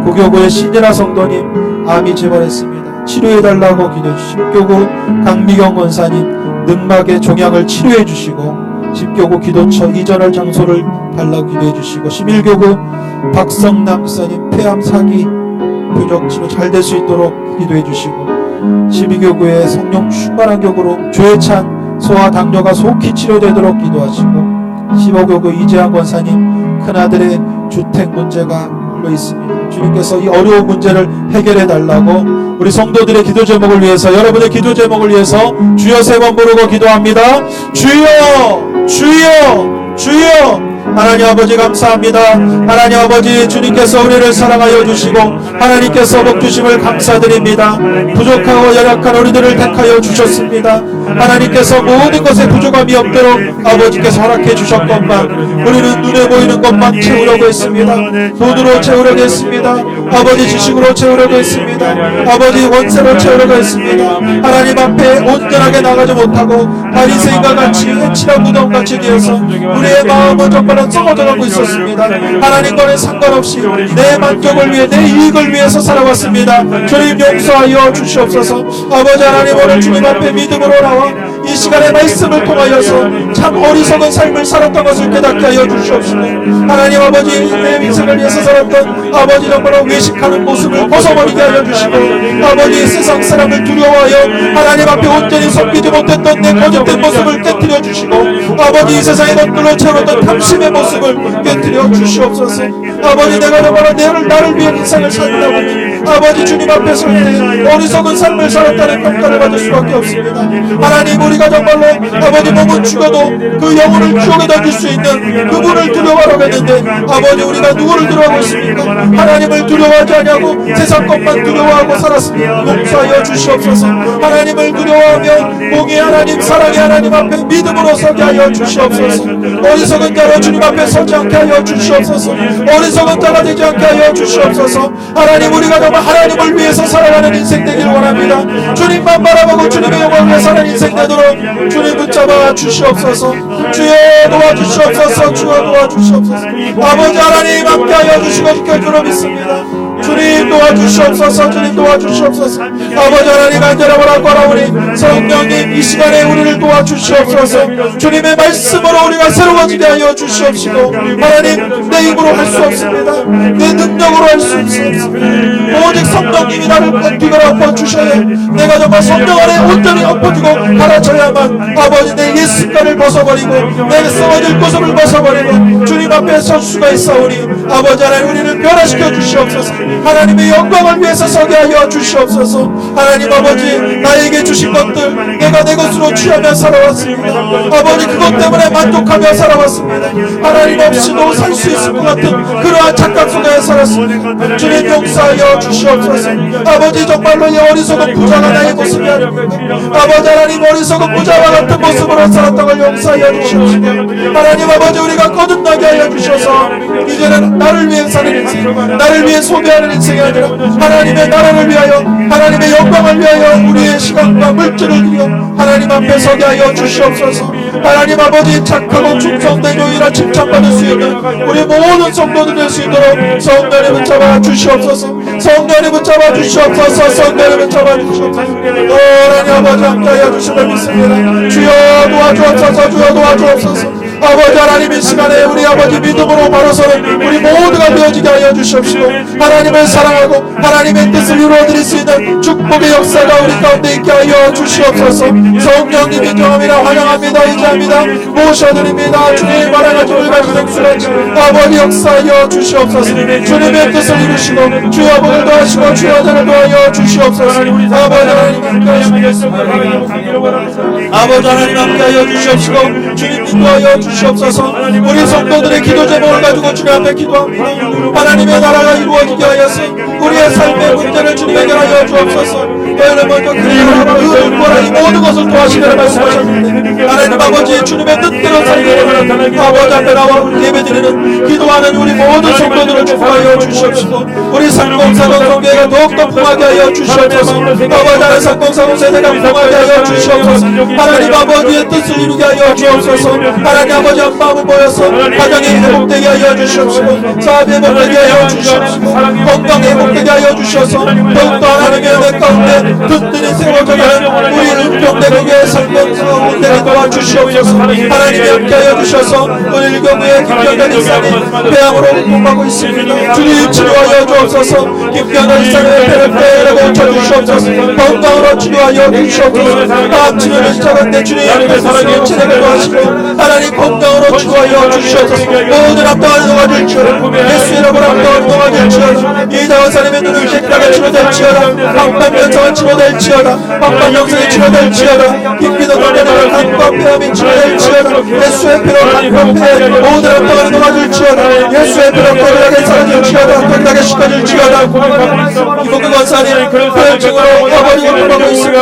구교구의 신진아 성도님 암이 재발했습니다. 치료해달라고 기도해 주시고, 십교구 강미경 권사님 늑막의 종양을 치료해 주시고, 십교구 기도처 이전할 장소를 달라고 기도해 주시고, 11교구 박성남 집사님 폐암 사기 부적 치료 잘 될 수 있도록 기도해 주시고, 12교구의 성령 충만한 교구로 죄찬 소아 당뇨가 속히 치료되도록 기도하시고, 15교구 이재한 권사님 큰아들의 주택 문제가 홀로 있습니다. 주님께서 이 어려운 문제를 해결해 달라고 우리 성도들의 기도 제목을 위해서, 여러분의 기도 제목을 위해서 주여 3번 부르고 기도합니다. 주여 주여 주여. 하나님 아버지 감사합니다. 하나님 아버지 주님께서 우리를 사랑하여 주시고 하나님께서 복 주심을 감사드립니다. 부족하고 연약한 우리들을 택하여 주셨습니다. 하나님께서 모든 것에 부족함이 없도록 아버지께서 허락해 주셨건만 우리는 눈에 보이는 것만 채우려고 했습니다. 돈으로 채우려고 했습니다. 아버지 지식으로 채우려고 했습니다. 아버지 원세로 채우려고 했습니다. 하나님 앞에 온전하게 나가지 못하고 바리새인과 같이 해치라 무덤같이 되어서 우리의 마음은 정말 썩어져가고 있었습니다. 하나님과는 상관없이 내 만족을 위해, 내 이익을 위해서 살아왔습니다. 주님 용서하여 주시옵소서. 아버지 하나님, 오늘 주님 앞에 믿음으로 나와 이 시간의 말씀을 통하여서 참 어리석은 삶을 살았던 것을 깨닫게 하여 주시옵소서. 하나님 아버지, 내 인생을 위해서 살았던 아버지 정말로 외식하는 모습을 벗어버리게 하여 주시고, 아버지 세상 사람을 두려워하여 하나님 앞에 온전히 섬기지 못했던 내 거짓된 모습을 깨뜨려 주시고, 아버지 이 세상의 것들로 채웠던 탐심의 모습을 깨뜨려 주시옵소서. 아버지 내가 정말로 나를 위한 인생을 산다고 아버지 주님 앞에 설 때 어리석은 삶을 살았다는 평가를 받을 수밖에 없습니다. 하나님, 우리가 정말로 아버지 몸은 죽어도 그 영혼을 지옥에 던질 수 있는 그분을 두려워하라고 했는데, 아버지 우리가 누구를 두려워하고 있습니까? 하나님을 두려워하지 않냐고 세상 것만 두려워하고 살았습니다. 용서하여 주시옵소서. 하나님을 두려워하며 공의 하나님, 사랑의 하나님 앞에 믿음으로 서게 하여 주시옵소서. 어리석은 자로 주님 앞에 서지 않게 하여 주시옵소서. 어리석은 자가 되지 않게 하여 주시옵소서. 하나님, 우리가 정말 하나님을 위해서 살아가는 인생 되길 원합니다. 주님만 바라보고 주님의 영광을 위해 사는 인생 되도록 주님 붙잡아 주시옵소서. 주여 도와주시옵소서. 주여 도와주시옵소서. 아버지 하나님 함께 하여 주시고 지켜주려 믿습니다. 주님 도와주시옵소서. 주님 도와주시옵소서. 아버지 하나님 간절함을 바라오니 성령님 이 시간에 우리를 도와주시옵소서. 주님의 말씀으로 우리가 새로워지게 하여 주시옵시고, 하나님 내 힘으로 할 수 없습니다. 내 능력으로 할 수 없습니다. 오직 성령님이 나를 엎드려 엎어주셔야 내가 정말 성령 안에 온전히 엎어지고 가라쳐야만 아버지 내 옛습관을 벗어버리고 내 썩어질 모습을 벗어버리고 주님 앞에 설 수가 있사오니, 아버지 하나님 우리를 변화시켜 주시옵소서. 하나님의 영광을 위해서 서게 하여 주시옵소서. 하나님 아버지, 나에게 주신 것들 내가 내 것으로 취하며 살아왔습니다. 아버지, 그것 때문에 만족하며 살아왔습니다. 하나님 없이도 살 수 있을 것 같은 그러한 착각 속에 살았습니다. 주님 용서하여 주시옵소서. 아버지, 정말로 이 어리석은 부자가 나의 모습이 아닙니다. 아버지 하나님, 어리석은 부자와 같은 모습으로 살았던 걸 용서하여 주시옵소서. 하나님 아버지, 우리가 거듭나게 하여 주셔서 이제는 나를 위해 사는 인생, 나를 위해 소비하는 인생이 아니라 하나님의 나라를 위하여, 하나님의 영광을 위하여 우리의 시간과 물질을 드려 하나님 앞에 서게 하여 주시옵소서. 하나님 아버지, 착하고 충성된 용이라 칭찬받을 수 있는 우리 모든 성도들 될 수 있도록 성령님 붙잡아 주시옵소서. 성령님 붙잡아 주시옵소서. 성령님 붙잡아 주시옵소서. 하나님 아버지, 함께하여 주시면 믿습니다. 주여 도와주옵소서. 주여 도와주옵소서. 아버지 하나님, 이 시간에 우리 아버지 믿음으로 바로서는 우리 모두가 되어지게 하여 주시옵시고, 하나님을 사랑하고 하나님의 뜻을 이루어드릴 수 있는 축복의 역사가 우리 가운데 있게 하여 주시옵소서. 성령님이 경험이라 환영합니다. 인자합니다. 모셔드립니다. 주님 바라가지 우리가 백성수같이 아버지 역사하여 주시옵소서. 주님의 뜻을 이루시고 주여 복을 도하시고 주여 자를 도하여 주시옵소서. 아버지 하나님 함께하여 주시옵소서. 아버지 하나님 함께하여 주시옵시고 주님 인도하여 주시옵소서. 우리 성도들의 기도 제목을 가지고 주님 앞에 기도합니다. 하나님의 나라가 이루어지게 하여서 우리의 삶의 문제를 주님 해결하여 주옵소서. 너희를 먼저 그리고 뭐라 이 모든 것을 도와시기를 말씀하셨는데, 하나님 아버지, 주님의 뜻대로 살기를 아버지 앞에 나와 예배드리는 기도하는 우리 모든 성도들을 축복하여 주시옵소서. 우리 상공사건 성교회가 더욱더 풍하게 하여 주시옵소서. 아버지 하나님, 상공사건 세대가 풍하게 하여 주시옵소서. 하나님 아버지의 뜻을 이루게 하여 주옵소서. 하나님 아버지 한 마음을 모여서 가정이 회복되게 하여 주시옵소서. 사업이 회복되게 하여 주시옵소서. 건강이 회복되게 하여 주셔서 더욱더 하나님의 은혜 가운데 든든히 세워져가는 우리 은평대교회 상공사건 운대를 도와주시옵소서. 하나님이 함께하여 주셔서 우리 일교구의 김경단 이사님 폐암으로 공부하고 있습니다. 주님 치료하여 주옵소서. 김경단 이사님의 폐를 빼라고 쳐주시옵소서. 건강으로 치료하여 주시옵소서. 다음 치료를 시작한데 주님 치료를 도와주시고 하나님 건강으로 치료하여 주시옵소서. 모든 압도하는 도와줄지어다. 예수 이름으로 압도하는 도와줄지어다. 이다원사님의 눈을 깨끗하게 치료될지어다. 방판면성은 치료될지어다. 방판영성이 치료될지어다. 김기도 노래를 간과 폐암이 치료될지어다. 예수의 피로 간과 폐 모든 압도하는 도와줄지어다. 예수의 피로 거룩하게 살아줄지어다. 거룩하게 시켜줄지어다. 이복그 권사님 폐혈증으로 아버지가 공부하고 있습니다.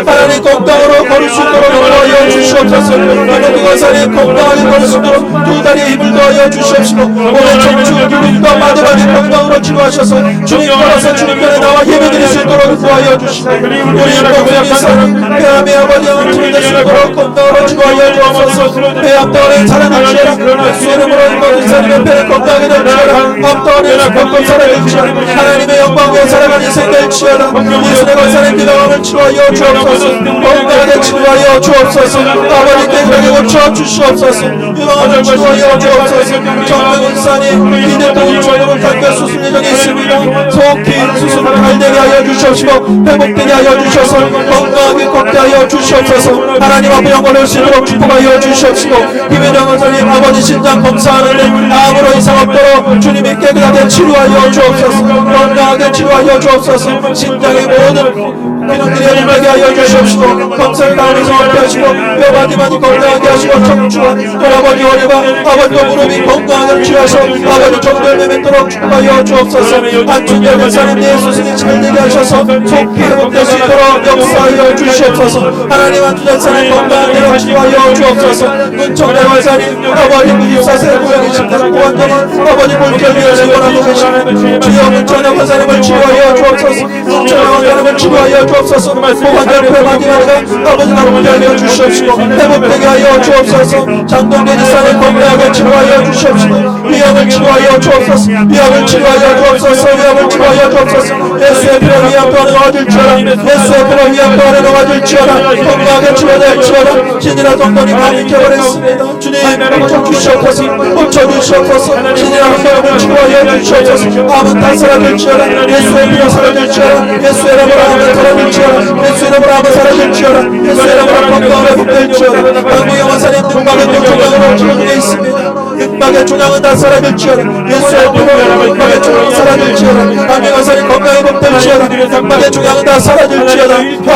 하나님 건강으로 걸을 수 있도록 도와여 주시옵소서. 이복그 권사님 건강하게 걸을 수 있도록 두 다리에 힘을 더하여 주시옵시고 오늘 청주 기름과 마대마대 건강으로 치료하셔서 주님 걸어서 주님 편에 나와 예배드릴 수 있도록 도와여 주시고 우리 인복의 사랑 폐암의 아버지 영을 될 수 있도록 건강으로 치료하여 주옵소서. 폐암덩어리 살아날지어다. 예수 이름으로 인복의 사랑의 폐를 건강하게 될지어다. 암덩어리를 건강 살아낼지어다. 하나님의 영광 위에 살아가는 인생 될지어다. 예수의 권사님 기도함을 치료하여 주옵소서. 건강하게 치료하여 주옵소서. 아버지 깨끗하게 고쳐 주시옵소서. 유방암을 치료하여 주옵소서. 정명은사님 이들도 우측으로 단계 수술 예정이 있습니다. 속히 수술을 잘되게 하여 주시옵시고 회복되게 하여 주셔서 건강하게 걷게 하여 주시옵소서. 하나님 앞에 영광을 올리도록 축복하여 주시옵시고 김혜정 원사님 아버지 신장 검사하는데 아무런 이상 없도록 주님이 깨끗하게 치료하여 주옵소서. 건강하게 치료하여 주옵소서. 신장의 모든 기능들이 회복되게 하여 주시옵시고 검사를 다하면서 함께 하시고 뼈마디 많이 건강하게 하시고 청주와 또 아버지 허리와 아버지도 무릎이 건강하게 치유하셔 아버지 정결매 맺도록 축복하여 주옵소서. 안춘열 권사님 내 수술이 잘되게 하셔서 속히 회복될 수 있도록 역사하여 주시옵소서. 하나님 안춘열 권사님 건강하게 치유하여 주옵소서. 문청래 권사님 아버지 94세 고양이십니다. 고환정은 아버지 물결위에 지원하고 계십니다. 주여 문청래 권사님을 치유하여 주옵소서. 문청래 권사님을 치유하여 주옵소서. 고환정 폐마디마가 아버지 나를 알려 주시옵시고 회복되게 하여 주옵소서. 장동대 지사님 건강하게 치료하여 주시옵시고 위암을 치료하여 주옵소서. 위암을 치료하여 주옵소서. 위암을 치료하여 주옵소서. 예수의 피로 위암 또한 놓아줄지어다. 예수의 피로 위암 또한 놓아줄지어다. 건강하게 치료될지어다. 신이라 정돈이 많이 켜버렸습니다. 주님 멈춰주시옵소서. 멈춰주시옵소서. 신이라 정돈을 치료하여 주시옵소서. 암은 다 사라질지어다. 예수의 피로 사라질지어다. 예수의 이름으로 암은 사라질지어다. 예수의 이름으로 암은 사라질지어다. 예수의 이름으로 건강을 회복될지어다. 강구영 원사님 등박의 종양으로 치료되어 있습니다. 등박의 종양은 다 사라질지어다. 예수의 피로 등박의 종양은 사라질지어다. 강구영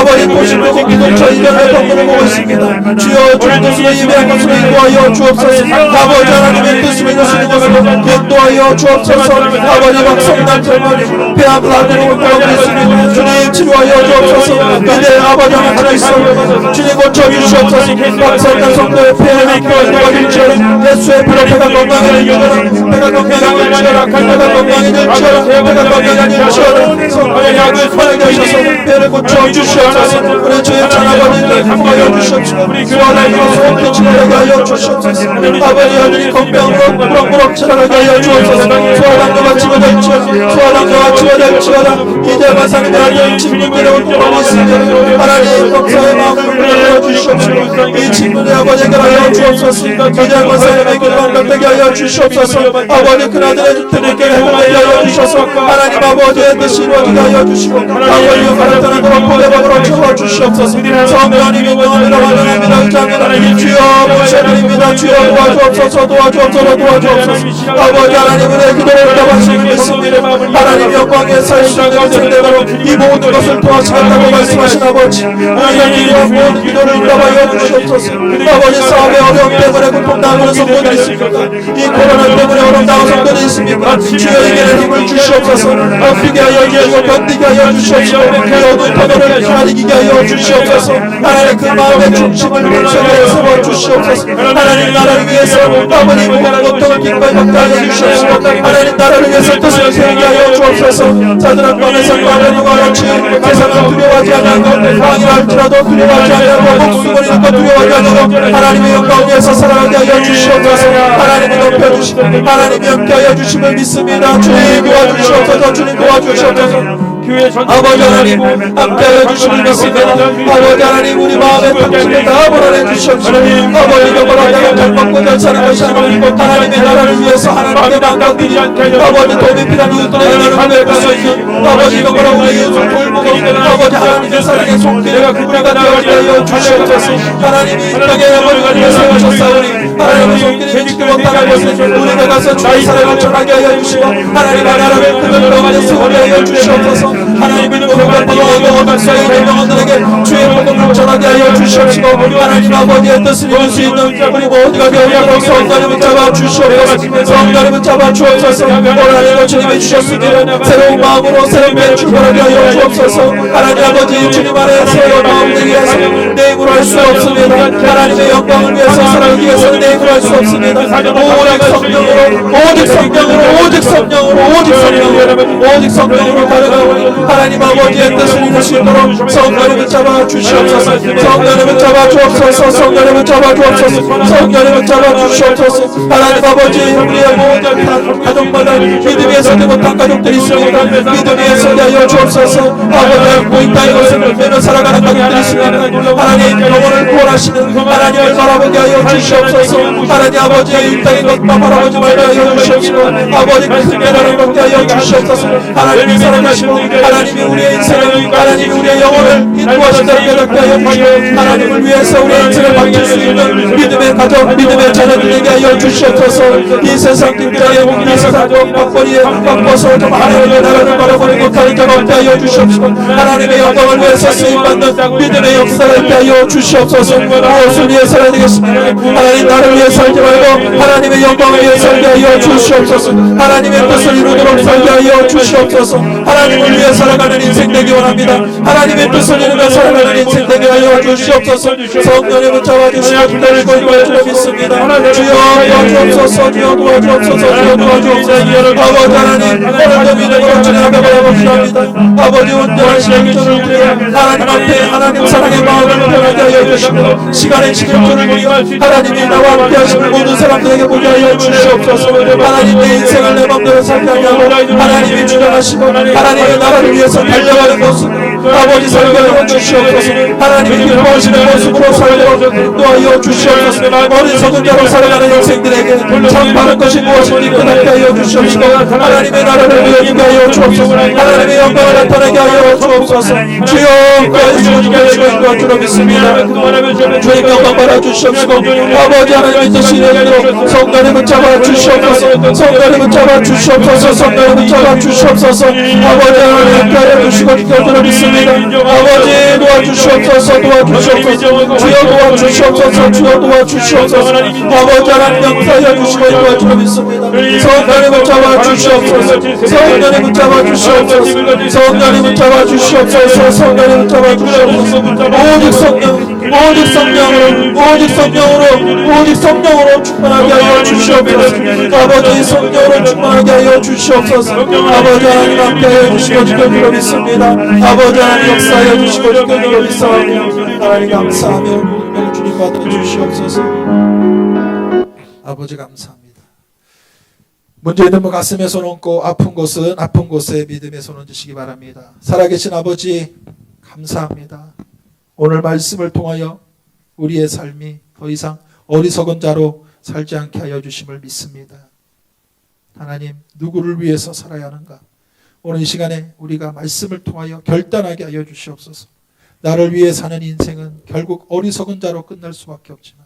아버지 보시고 기도처 이전의 덕분을 보고 있습니다. 주여 주의 뜻으로 예배한 것으로 인도하여 주옵소서. 아버지 하나님의 뜻을 이루시는 것으로 인도하여 주옵소서. 아버지 막성난 젊은이 배아플 하늘을 가운데 있으니 주님 치료하여 주옵소서. 이제 아버지 하나님 있어 주님 고쳐주시옵소서. 박성난 성도의 폐를 도와주시옵소서. 예수의 피로 배가 건강해지시옵소서. 배가 건강해지시옵소서. 배가 건강해지시옵소서. 배가 건강해지시옵소서. 성도의 약을 소화해주셔서 배를 고쳐주시옵소서. 우리 주의 찬아버지를 감화하여 주시옵소서. 소환하여 소원히 치료하게 하여 주시옵소서. 아버지 하늘이 건강으로 무럭무럭 자라게 하여 주옵소서. 소환한 자가 치워질지어다. 소환한 자가 치워질지어다. 이제 마사님의 하나님 친구들의 온도를 있으며 하나님 감사의 마음을 열어 주시옵소서. 이 친구들의 아버지에게 하여 주옵소서. 이제 마사님의 길을 되게 하여 주시옵소서. 아버지 그나들의 주택에게 행복하게 하여 주셔서 하나님 아버지의 뜻이 이루어지게 하여 주시고 아버지의 가르쳐는 포대박으로 채워주시옵소서. 성령님 명함이라 환영합니다. 의장님 주여 모셔드립니다. 주여 도와주옵소서. 도와주옵소서. 도와주옵소서. 아버지 하나님 은혜 기도를 답하시고 믿습니다. 하나님 영광의 살수있는 인생대로 이 모든 것을 도와주겠다고 말씀하신 아버지 우리의 기도와 모든 기도를 답하여 주시옵소서. 아버지 사업의 어려움 때문에 고통당하는 성도들이 있습니까? 이 코로나 때문에 어려움 당하는 성도들이 있습니까? 주여에게는 힘을 주시옵소서. 아프게 하여 주시고 견디게 하여 주시옵소서. 그 어두운 터널을 가리게 하여 주시옵소서. 하나님 그 마음의 중심을 물속에 세워 주시옵소서. 하나님 나라를 위해서 아버지 모든 고통을 기꺼이 받게 주시옵소서. 하나님 나라를 위해서 뜻을 세우게 하여 주옵소서. 자들은 밤에서 마련과 같이 세상을 두려워하지 않고 왕이라 할지라도 두려워하지 않고 목숨을 잃고 두려워하지 않고 하나님의 영광을 위해서 살아가게 하여 주시옵소서. 하나님을 높여주시고 하나님이 함께 하여 주심을 믿습니다. 주님 도와주시옵소서. 주님 도와주시옵소서. 아버지 하나님 함께하여 주시는 것입니다. 아버지 하나님 우리 마음의 탐심을 다 몰아내 주시옵소서. 아버지 영원하게 잘 먹고 잘 사는 것이 아니고 하나님의 나라를 위해서 하나님의 망각들이 아버지 도움이 필요한 이웃들에게 나를 구할 수 있는 아버지 영원한 우리 이웃을 돌보고 아버지 하나님의 사랑의 손길을 우리가 되어지게 하여 주시옵소서. 하나님이 이 땅에 아버지를 위해서 세우셨사오니 하나님의 손길이 믿지 못하는 것을 우리가 가서 주의 사랑을 전하게 하여 주시고 하나님의 나라를 그들로 세우게 하여 주시옵소서. 하나님의 복음을 받아오고 박사의 명언들에게 주의 복음을 전하게 하여 주시옵시고 하나님 아버지의 뜻을 이룰 수 있는 우리 모두가 되어야 성령님을 잡아 주시옵소서. 성령님을 잡아 주옵소서. 오늘 주님이 주셨으니 새로운 마음으로 새롭게 출발하게 하여 주옵소서. 하나님 아버지 주님 안에 새로운 마음을 위해서 내 힘으로 할 수 없습니다. 하나님의 영광을 위해서 살아가기 위해서는 내 힘으로 할 수 없습니다. 오직 성령으로 오직 성령으로 오직 성령으로 오직 성령으로 오직 성령으로 달려가오니 하나님 아버지의 뜻을 이룰 수 있도록 성령님을 잡아 주시옵소서. 성령님을 잡아 주옵소서. 성령님을 잡아 주옵소서. 성령님을 잡아 주시옵소서. 하나님 아버지 우리의 모든 가족마다 믿음에 서지 못한 가족들이 있습니다. 믿음에 서게 하여 주옵소서. 아버지 이 땅의 것을 매며 살아가는 가족들이 있습니다. 하나님 영혼을 구원하시는 하나님을 바라보게 하여 주시옵소서. 하나님 아버지 이 땅의 것만 바라보지 말게 하여 주시옵소서. 아버지 큰 깨달음을 받게 하여 주시옵소서. 하나님이 살아가시고 하나님이 우리의 인생을 하나님이 우리의 영혼을 인도하신다는 깨닫게 하여 주시고 하나님을 위해서 우리의 인생을 바칠 수 있는 믿음의 가족 믿음의 자녀들에게 하여 주시옵소서. 이 세상 등장에 이 세상 막거리에 바꿔서 좀 하나님의 나라를 바라보는 못하는 자 없게 하여 주시옵소서. 하나님의 영광을 위해서 쓰임받는 믿음의 역사를 있게 하여 주시옵소서. 무엇을 위해 살아야 되겠습니까? 하나님 나를 위해 살지 말고 하나님의 영광을 위해 살게 하여 주시옵소서. 하나님의 뜻을 이루도록 살게 하여 주시옵소서. 하나님을 위해 살아가는 인생 되기 원합니다. 하나님의 뜻을 이루며 살아가는 인생 되게 하여 주시옵소서. 성령님을 잡아주시고 기다리고 있는 줄 믿습니다. 주여 도와주옵소서. 주여 도와주옵소서. 주여 도와주옵소서. 아버지 하나님 오늘도 믿음으로 주님 앞에 바라봅시다 합니다. 아버지 온전한 시간을 드려 하나님 앞에 하나님 사랑의 마음을 표현하게 하여 주시고 시간의 시간표를 드려 하나님이 나와 함께 하시는 모든 사람들에게 보게 하여 주시옵소서. 하나님 내 인생을 내 맘대로 살게 하고 하나님이 주장하시고 하나님의 나라를 위해서 달려가는 모습 아버지 살게 하여 주시옵소서. 하나님이 기뻐하시는 모습으로 살도록 인도하여 주시옵소서. 어리석은 자로 살아가는 인생들에게 참 바른 것이 무엇인지 깨닫게 하여 주시옵시고 하나님의 나라를 위해 나타나게 하여 주옵소서. 하나님의 영광을 나타나게 하여 주옵소서. 주여 인도하여 주옵소서. 믿습니다. 주님 영광 받아 주시옵시고 아버지 하나님의 뜻이 되도록 성도를 붙잡아 주시옵소서. 성도를 붙잡아 주시옵소서. 성도를 붙잡아 주시옵소서. 아버지 하나님 함께하여 주시고 기도를 믿습니다. 아버지 도와주시옵소서. 도와주시옵소서. 주여 도와주시옵소서. 주여 도와주시옵소서. 아버지 하나님 역사하여 주시고 도와주려 믿습니다. 성도를 붙잡아 주시옵소서. 성도를 붙잡아 주시옵소서. 성도를 붙잡아 주시옵소서. 성도를 붙잡아 주시옵소서. 오직 성령 오직 성령으로 오직 성령으로 오직 성령으로 충만하게 하여 주시옵소서. 아버지 성령으로 충만하게 하여 주시옵소서. 아버지 하나님 함께하여 주시고 지켜주려 믿습니다. 아버지 하나님 역사하여 주시고 지켜주려 믿사오며 하나님 감사하며 모든 주님 받아 주시옵소서. 아버지 감사합니다. 문제 있는 분 가슴에 손 얹고 아픈 곳은 아픈 곳에 믿음의 손 얹으시기 바랍니다. 살아계신 아버지 감사합니다. 오늘 말씀을 통하여 우리의 삶이 더 이상 어리석은 자로 살지 않게 하여 주심을 믿습니다. 하나님 누구를 위해서 살아야 하는가? 오늘 이 시간에 우리가 말씀을 통하여 결단하게 하여 주시옵소서. 나를 위해 사는 인생은 결국 어리석은 자로 끝날 수밖에 없지만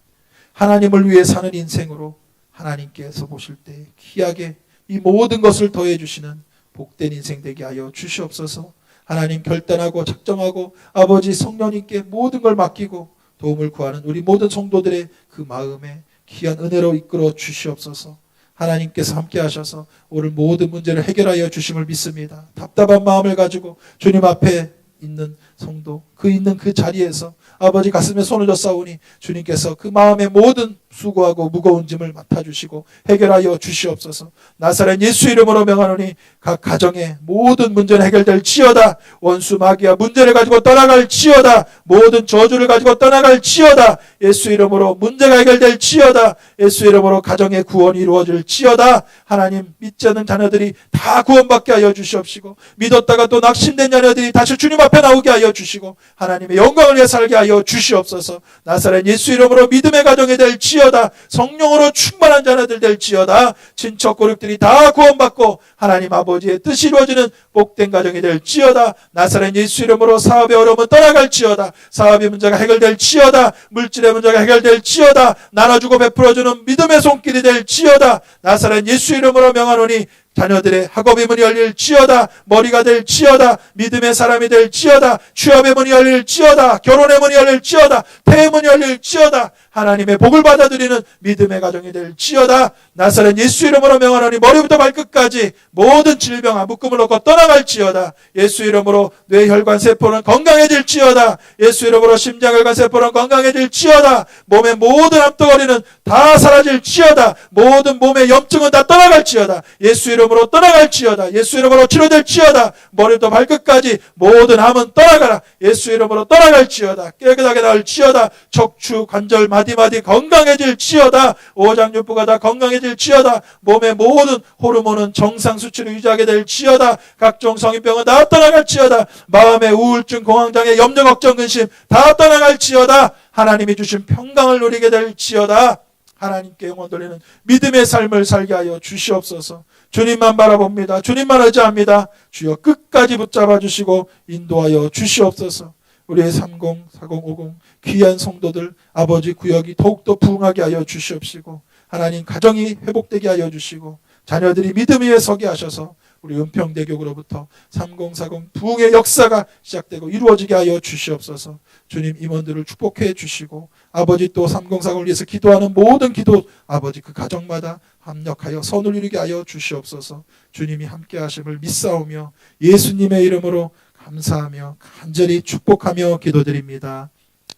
하나님을 위해 사는 인생으로 하나님께서 보실 때 귀하게 이 모든 것을 더해 주시는 복된 인생 되게 하여 주시옵소서. 하나님 결단하고 작정하고 아버지 성령님께 모든 걸 맡기고 도움을 구하는 우리 모든 성도들의 그 마음에 귀한 은혜로 이끌어 주시옵소서. 하나님께서 함께 하셔서 오늘 모든 문제를 해결하여 주심을 믿습니다. 답답한 마음을 가지고 주님 앞에 있는 성도 그 있는 그 자리에서 아버지 가슴에 손을 얹사오니 주님께서 그 마음의 모든 수고하고 무거운 짐을 맡아주시고 해결하여 주시옵소서. 나사렛 예수 이름으로 명하노니 각 가정의 모든 문제는 해결될지어다. 원수 마귀와 문제를 가지고 떠나갈지어다. 모든 저주를 가지고 떠나갈지어다. 예수 이름으로 문제가 해결될지어다. 예수 이름으로 가정의 구원이 이루어질지어다. 하나님 믿지 않는 자녀들이 다 구원받게 하여 주시옵시고 믿었다가 또 낙심된 자녀들이 다시 주님 앞에 나오게 하여 주시고 하나님의 영광을 위해 살게 하여 주시옵소서. 나사렛 예수 이름으로 믿음의 가정이 될지어다. 성령으로 충만한 자녀들 될지어다. 친척 고륙들이 다 구원받고 하나님 아버지의 뜻이 이루어지는 복된 가정이 될지어다. 나사렛 예수 이름으로 사업의 어려움은 떠나갈지어다. 사업의 문제가 해결될지어다. 물질의 문제가 해결될지어다. 나눠주고 베풀어주는 믿음의 손길이 될지어다. 나사렛 예수 이름으로 명하노니 자녀들의 학업의 문이 열릴지어다. 머리가 될지어다. 믿음의 사람이 될지어다. 취업의 문이 열릴지어다. 결혼의 문이 열릴지어다. 태의 문이 열릴지어다. 하나님의 복을 받아들이는 믿음의 가정이 될지어다. 나사렛 예수 이름으로 명하노니 머리부터 발끝까지 모든 질병아 묶음을 놓고 떠나갈지어다. 예수 이름으로 뇌혈관 세포는 건강해질지어다. 예수 이름으로 심장혈관 세포는 건강해질지어다. 몸의 모든 암덩어리는 다 사라질지어다. 모든 몸의 염증은 다 떠나갈지어다. 예수 이름으로 떠나갈지어다. 예수 이름으로 치료될지어다. 머리부터 발끝까지 모든 암은 떠나가라. 예수 이름으로 떠나갈지어다. 깨끗하게 나을지어다. 척추 관절 마디마디 건강해질지어다. 오장육부가 다 건강해질지어다. 몸의 모든 호르몬은 정상 수치를 유지하게 될지어다. 각종 성인병은 다 떠나갈지어다. 마음의 우울증, 공황장애, 염려, 걱정, 근심 다 떠나갈지어다. 하나님이 주신 평강을 누리게 될지어다. 하나님께 영원 돌리는 믿음의 삶을 살게 하여 주시옵소서. 주님만 바라봅니다. 주님만 의지합니다. 주여 끝까지 붙잡아 주시고 인도하여 주시옵소서. 우리의 30, 40, 50 귀한 성도들 아버지 구역이 더욱더 부흥하게 하여 주시옵시고 하나님 가정이 회복되게 하여 주시고 자녀들이 믿음 위에 서게 하셔서 우리 은평대교구로부터 3040 부흥의 역사가 시작되고 이루어지게 하여 주시옵소서. 주님 임원들을 축복해 주시고 아버지 또 3040을 위해서 기도하는 모든 기도 아버지 그 가정마다 합력하여 선을 이루게 하여 주시옵소서. 주님이 함께 하심을 믿사오며 예수님의 이름으로 감사하며 간절히 축복하며 기도드립니다.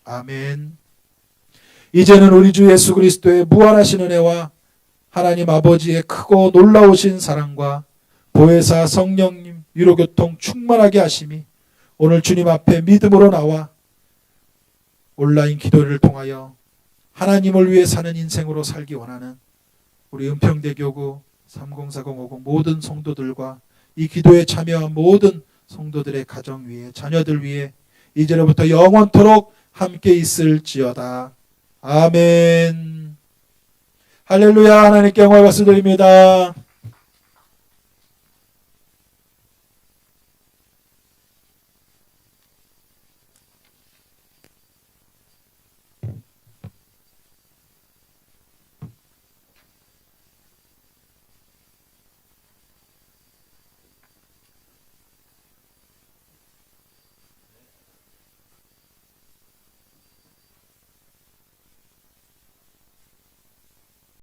아멘. 이제는 우리 주 예수 그리스도의 무한하신 은혜와 하나님 아버지의 크고 놀라우신 사랑과 보혜사 성령님 위로교통 충만하게 하심이 오늘 주님 앞에 믿음으로 나와 온라인 기도를 통하여 하나님을 위해 사는 인생으로 살기 원하는 우리 은평대교구 304050 모든 성도들과 이 기도에 참여한 모든 성도들의 가정 위에 자녀들 위에 이제로부터 영원토록 함께 있을지어다. 아멘. 할렐루야. 하나님께 영광을 말씀드립니다.